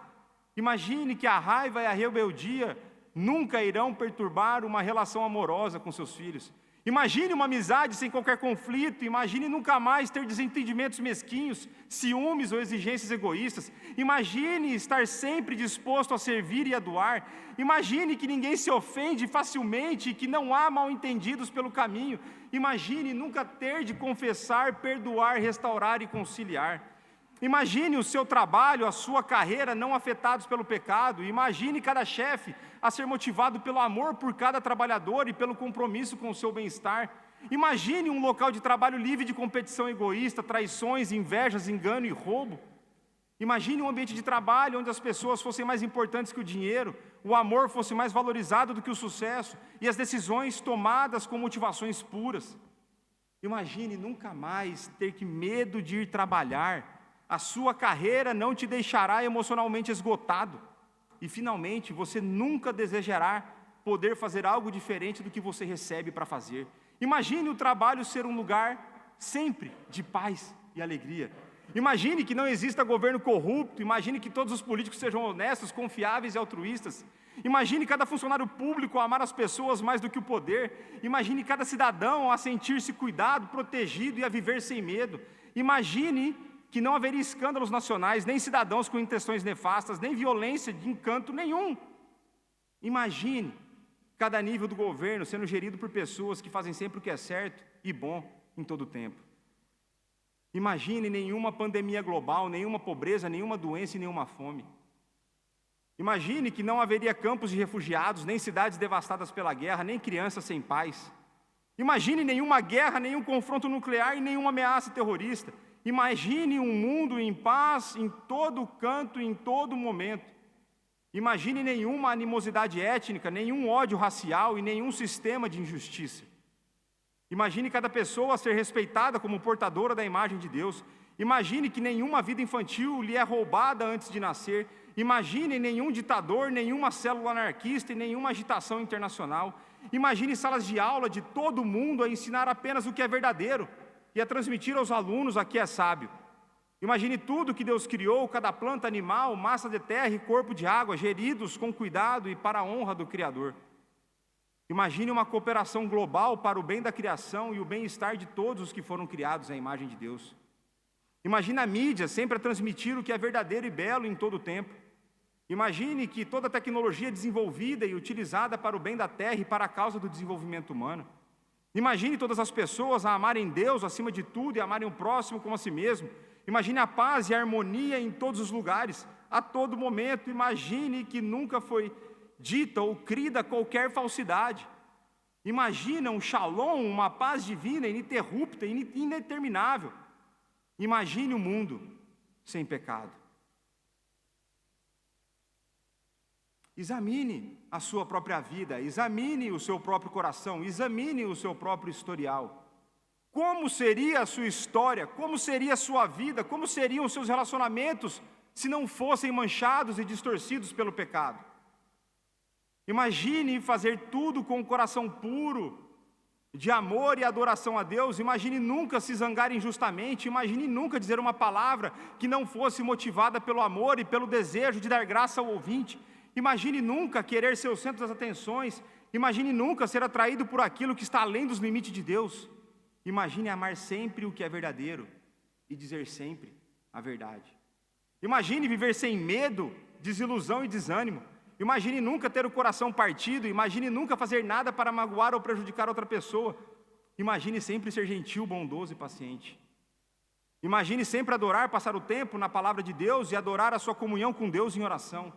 S2: Imagine que a raiva e a rebeldia nunca irão perturbar uma relação amorosa com seus filhos. Imagine uma amizade sem qualquer conflito. Imagine nunca mais ter desentendimentos mesquinhos, ciúmes ou exigências egoístas. Imagine estar sempre disposto a servir e a doar. Imagine que ninguém se ofende facilmente e que não há mal-entendidos pelo caminho. Imagine nunca ter de confessar, perdoar, restaurar e conciliar. Imagine o seu trabalho, a sua carreira não afetados pelo pecado. Imagine cada chefe a ser motivado pelo amor por cada trabalhador e pelo compromisso com o seu bem-estar. Imagine um local de trabalho livre de competição egoísta, traições, invejas, engano e roubo. Imagine um ambiente de trabalho onde as pessoas fossem mais importantes que o dinheiro, o amor fosse mais valorizado do que o sucesso e as decisões tomadas com motivações puras. Imagine nunca mais ter que medo de ir trabalhar. A sua carreira não te deixará emocionalmente esgotado. E, finalmente, você nunca desejará poder fazer algo diferente do que você recebe para fazer. Imagine o trabalho ser um lugar sempre de paz e alegria. Imagine que não exista governo corrupto. Imagine que todos os políticos sejam honestos, confiáveis e altruístas. Imagine cada funcionário público a amar as pessoas mais do que o poder. Imagine cada cidadão a sentir-se cuidado, protegido e a viver sem medo. Imagine que não haveria escândalos nacionais, nem cidadãos com intenções nefastas, nem violência de encanto nenhum. Imagine cada nível do governo sendo gerido por pessoas que fazem sempre o que é certo e bom em todo o tempo. Imagine nenhuma pandemia global, nenhuma pobreza, nenhuma doença e nenhuma fome. Imagine que não haveria campos de refugiados, nem cidades devastadas pela guerra, nem crianças sem pais. Imagine nenhuma guerra, nenhum confronto nuclear e nenhuma ameaça terrorista. Imagine um mundo em paz em todo canto, em todo momento. Imagine nenhuma animosidade étnica, nenhum ódio racial e nenhum sistema de injustiça. Imagine cada pessoa ser respeitada como portadora da imagem de Deus. Imagine que nenhuma vida infantil lhe é roubada antes de nascer. Imagine nenhum ditador, nenhuma célula anarquista e nenhuma agitação internacional. Imagine salas de aula de todo mundo a ensinar apenas o que é verdadeiro e a transmitir aos alunos a que é sábio. Imagine tudo que Deus criou, cada planta, animal, massa de terra e corpo de água, geridos com cuidado e para a honra do Criador. Imagine uma cooperação global para o bem da criação e o bem-estar de todos os que foram criados à imagem de Deus. Imagine a mídia sempre a transmitir o que é verdadeiro e belo em todo o tempo. Imagine que toda a tecnologia desenvolvida e utilizada para o bem da terra e para a causa do desenvolvimento humano. Imagine todas as pessoas a amarem Deus acima de tudo e amarem o próximo como a si mesmo. Imagine a paz e a harmonia em todos os lugares, a todo momento. Imagine que nunca foi dita ou crida qualquer falsidade. Imagine um shalom, uma paz divina, ininterrupta, ininterminável. Imagine um mundo sem pecado. Examine a sua própria vida, examine o seu próprio coração, examine o seu próprio historial. Como seria a sua história? Como seria a sua vida? Como seriam os seus relacionamentos se não fossem manchados e distorcidos pelo pecado? Imagine fazer tudo com o coração puro, de amor e adoração a Deus. Imagine nunca se zangar injustamente. Imagine nunca dizer uma palavra que não fosse motivada pelo amor e pelo desejo de dar graça ao ouvinte. Imagine nunca querer ser o centro das atenções. Imagine nunca ser atraído por aquilo que está além dos limites de Deus. Imagine amar sempre o que é verdadeiro e dizer sempre a verdade. Imagine viver sem medo, desilusão e desânimo. Imagine nunca ter o coração partido. Imagine nunca fazer nada para magoar ou prejudicar outra pessoa. Imagine sempre ser gentil, bondoso e paciente. Imagine sempre adorar, passar o tempo na palavra de Deus e adorar a sua comunhão com Deus em oração.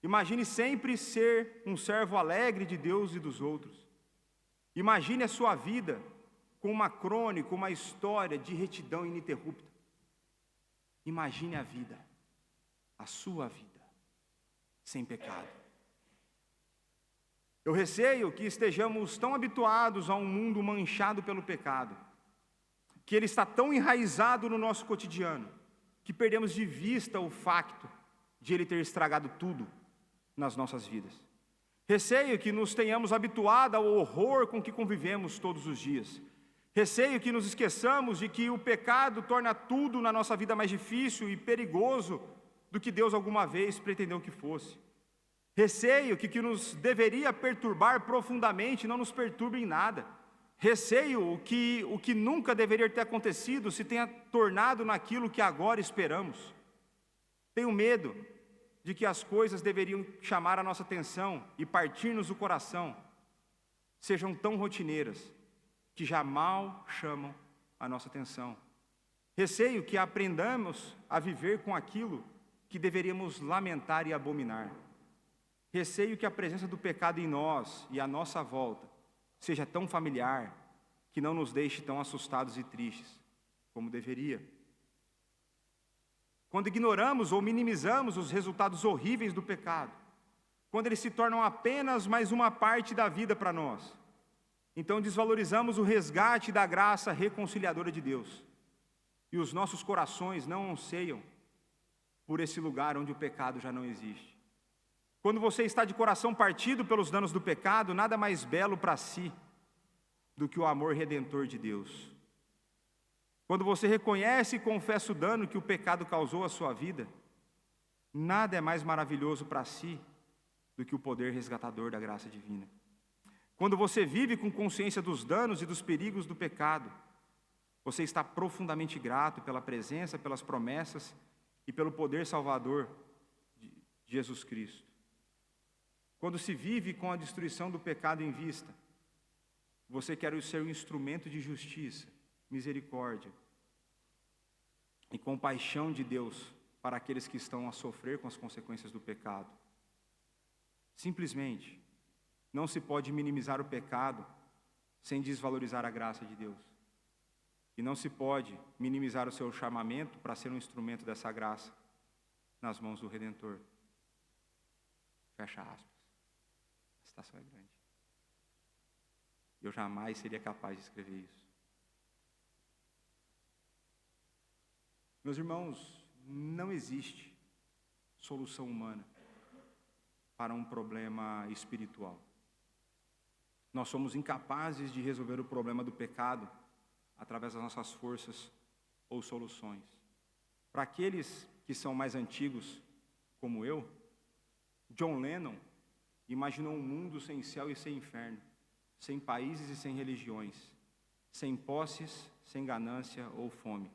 S2: Imagine sempre ser um servo alegre de Deus e dos outros. Imagine a sua vida com uma crônica, uma história de retidão ininterrupta. Imagine a vida, a sua vida, sem pecado. Eu receio que estejamos tão habituados a um mundo manchado pelo pecado, que ele está tão enraizado no nosso cotidiano, que perdemos de vista o facto de ele ter estragado tudo nas nossas vidas. Receio que nos tenhamos habituado ao horror com que convivemos todos os dias. Receio que nos esqueçamos de que o pecado torna tudo na nossa vida mais difícil e perigoso do que Deus alguma vez pretendeu que fosse. Receio que o que nos deveria perturbar profundamente não nos perturbe em nada. Receio o que nunca deveria ter acontecido se tenha tornado naquilo que agora esperamos. Tenho medo de que as coisas deveriam chamar a nossa atenção e partir-nos o coração sejam tão rotineiras que já mal chamam a nossa atenção. Receio que aprendamos a viver com aquilo que deveríamos lamentar e abominar. Receio que a presença do pecado em nós e à nossa volta seja tão familiar que não nos deixe tão assustados e tristes como deveria. Quando ignoramos ou minimizamos os resultados horríveis do pecado, quando eles se tornam apenas mais uma parte da vida para nós, então desvalorizamos o resgate da graça reconciliadora de Deus. E os nossos corações não anseiam por esse lugar onde o pecado já não existe. Quando você está de coração partido pelos danos do pecado, nada mais belo para si do que o amor redentor de Deus. Quando você reconhece e confessa o dano que o pecado causou à sua vida, nada é mais maravilhoso para si do que o poder resgatador da graça divina. Quando você vive com consciência dos danos e dos perigos do pecado, você está profundamente grato pela presença, pelas promessas e pelo poder salvador de Jesus Cristo. Quando se vive com a destruição do pecado em vista, você quer ser um instrumento de justiça, misericórdia e compaixão de Deus para aqueles que estão a sofrer com as consequências do pecado. Simplesmente, não se pode minimizar o pecado sem desvalorizar a graça de Deus. E não se pode minimizar o seu chamamento para ser um instrumento dessa graça nas mãos do Redentor. Fecha aspas. A citação é grande. Eu jamais seria capaz de escrever isso. Meus irmãos, não existe solução humana para um problema espiritual. Nós somos incapazes de resolver o problema do pecado através das nossas forças ou soluções. Para aqueles que são mais antigos, como eu, John Lennon imaginou um mundo sem céu e sem inferno, sem países e sem religiões, sem posses, sem ganância ou fome.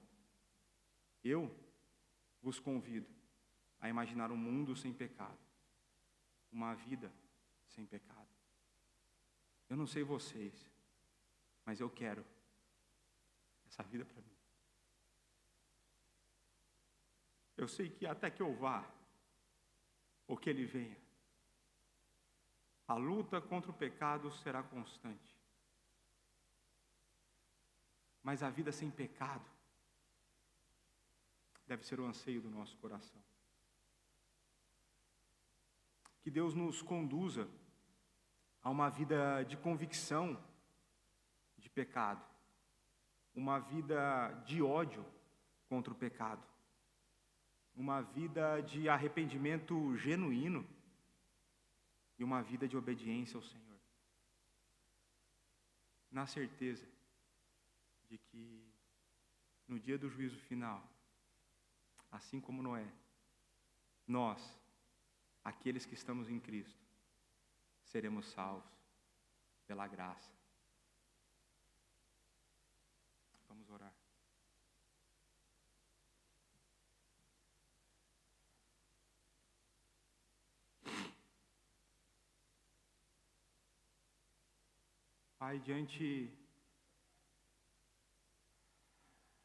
S2: Eu vos convido a imaginar um mundo sem pecado, uma vida sem pecado. Eu não sei vocês, mas eu quero essa vida para mim. Eu sei que até que eu vá, ou que ele venha, a luta contra o pecado será constante. Mas a vida sem pecado deve ser o anseio do nosso coração. Que Deus nos conduza a uma vida de convicção de pecado, uma vida de ódio contra o pecado, uma vida de arrependimento genuíno e uma vida de obediência ao Senhor. Na certeza de que no dia do juízo final, assim como Noé, nós, aqueles que estamos em Cristo, seremos salvos pela graça. Vamos orar. Pai, diante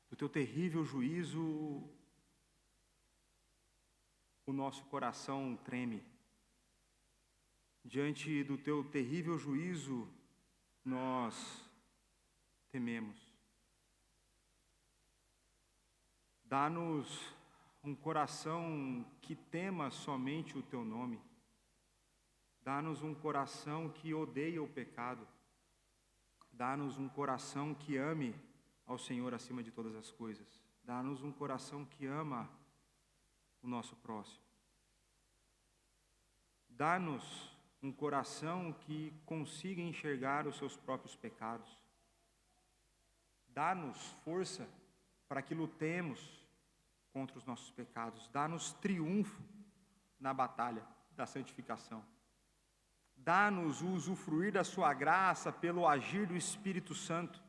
S2: do teu terrível juízo, o nosso coração treme. Diante do teu terrível juízo, nós tememos. Dá-nos um coração que tema somente o teu nome. Dá-nos um coração que odeia o pecado. Dá-nos um coração que ame ao Senhor acima de todas as coisas. Dá-nos um coração que ama o nosso próximo. Dá-nos um coração que consiga enxergar os seus próprios pecados. Dá-nos força para que lutemos contra os nossos pecados. Dá-nos triunfo na batalha da santificação. Dá-nos o usufruir da sua graça pelo agir do Espírito Santo.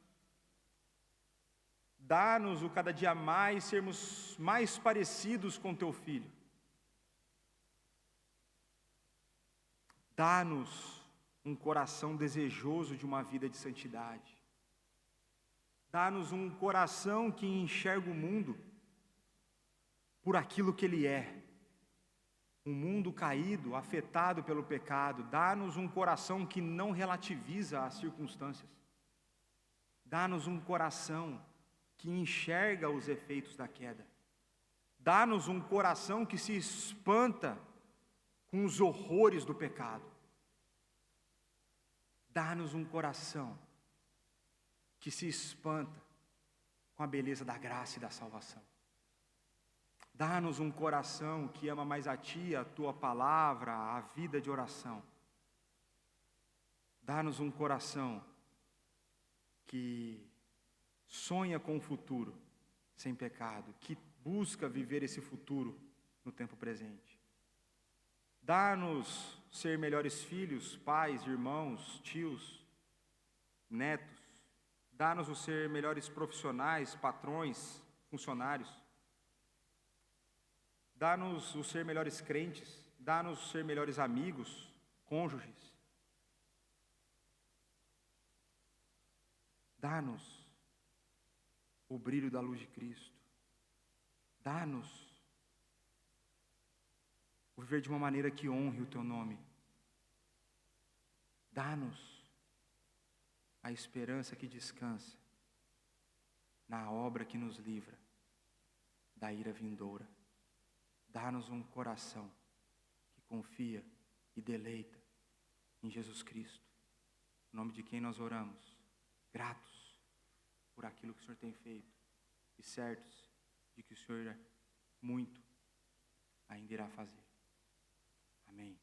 S2: Dá-nos o cada dia mais sermos mais parecidos com teu Filho. Dá-nos um coração desejoso de uma vida de santidade. Dá-nos um coração que enxerga o mundo por aquilo que ele é. Um mundo caído, afetado pelo pecado. Dá-nos um coração que não relativiza as circunstâncias. Dá-nos um coração que enxerga os efeitos da queda. Dá-nos um coração que se espanta com os horrores do pecado. Dá-nos um coração que se espanta com a beleza da graça e da salvação. Dá-nos um coração que ama mais a Ti, a Tua palavra, a vida de oração. Dá-nos um coração que sonha com o futuro sem pecado, que busca viver esse futuro no tempo presente. Dá-nos ser melhores filhos, pais, irmãos, tios, netos. Dá-nos o ser melhores profissionais, patrões, funcionários. Dá-nos o ser melhores crentes. Dá-nos o ser melhores amigos, cônjuges. Dá-nos o brilho da luz de Cristo. Dá-nos o viver de uma maneira que honre o Teu nome. Dá-nos a esperança que descansa na obra que nos livra da ira vindoura. Dá-nos um coração que confia e deleita em Jesus Cristo, em nome de quem nós oramos, gratos por aquilo que o Senhor tem feito e certos de que o Senhor muito ainda irá fazer. Amém.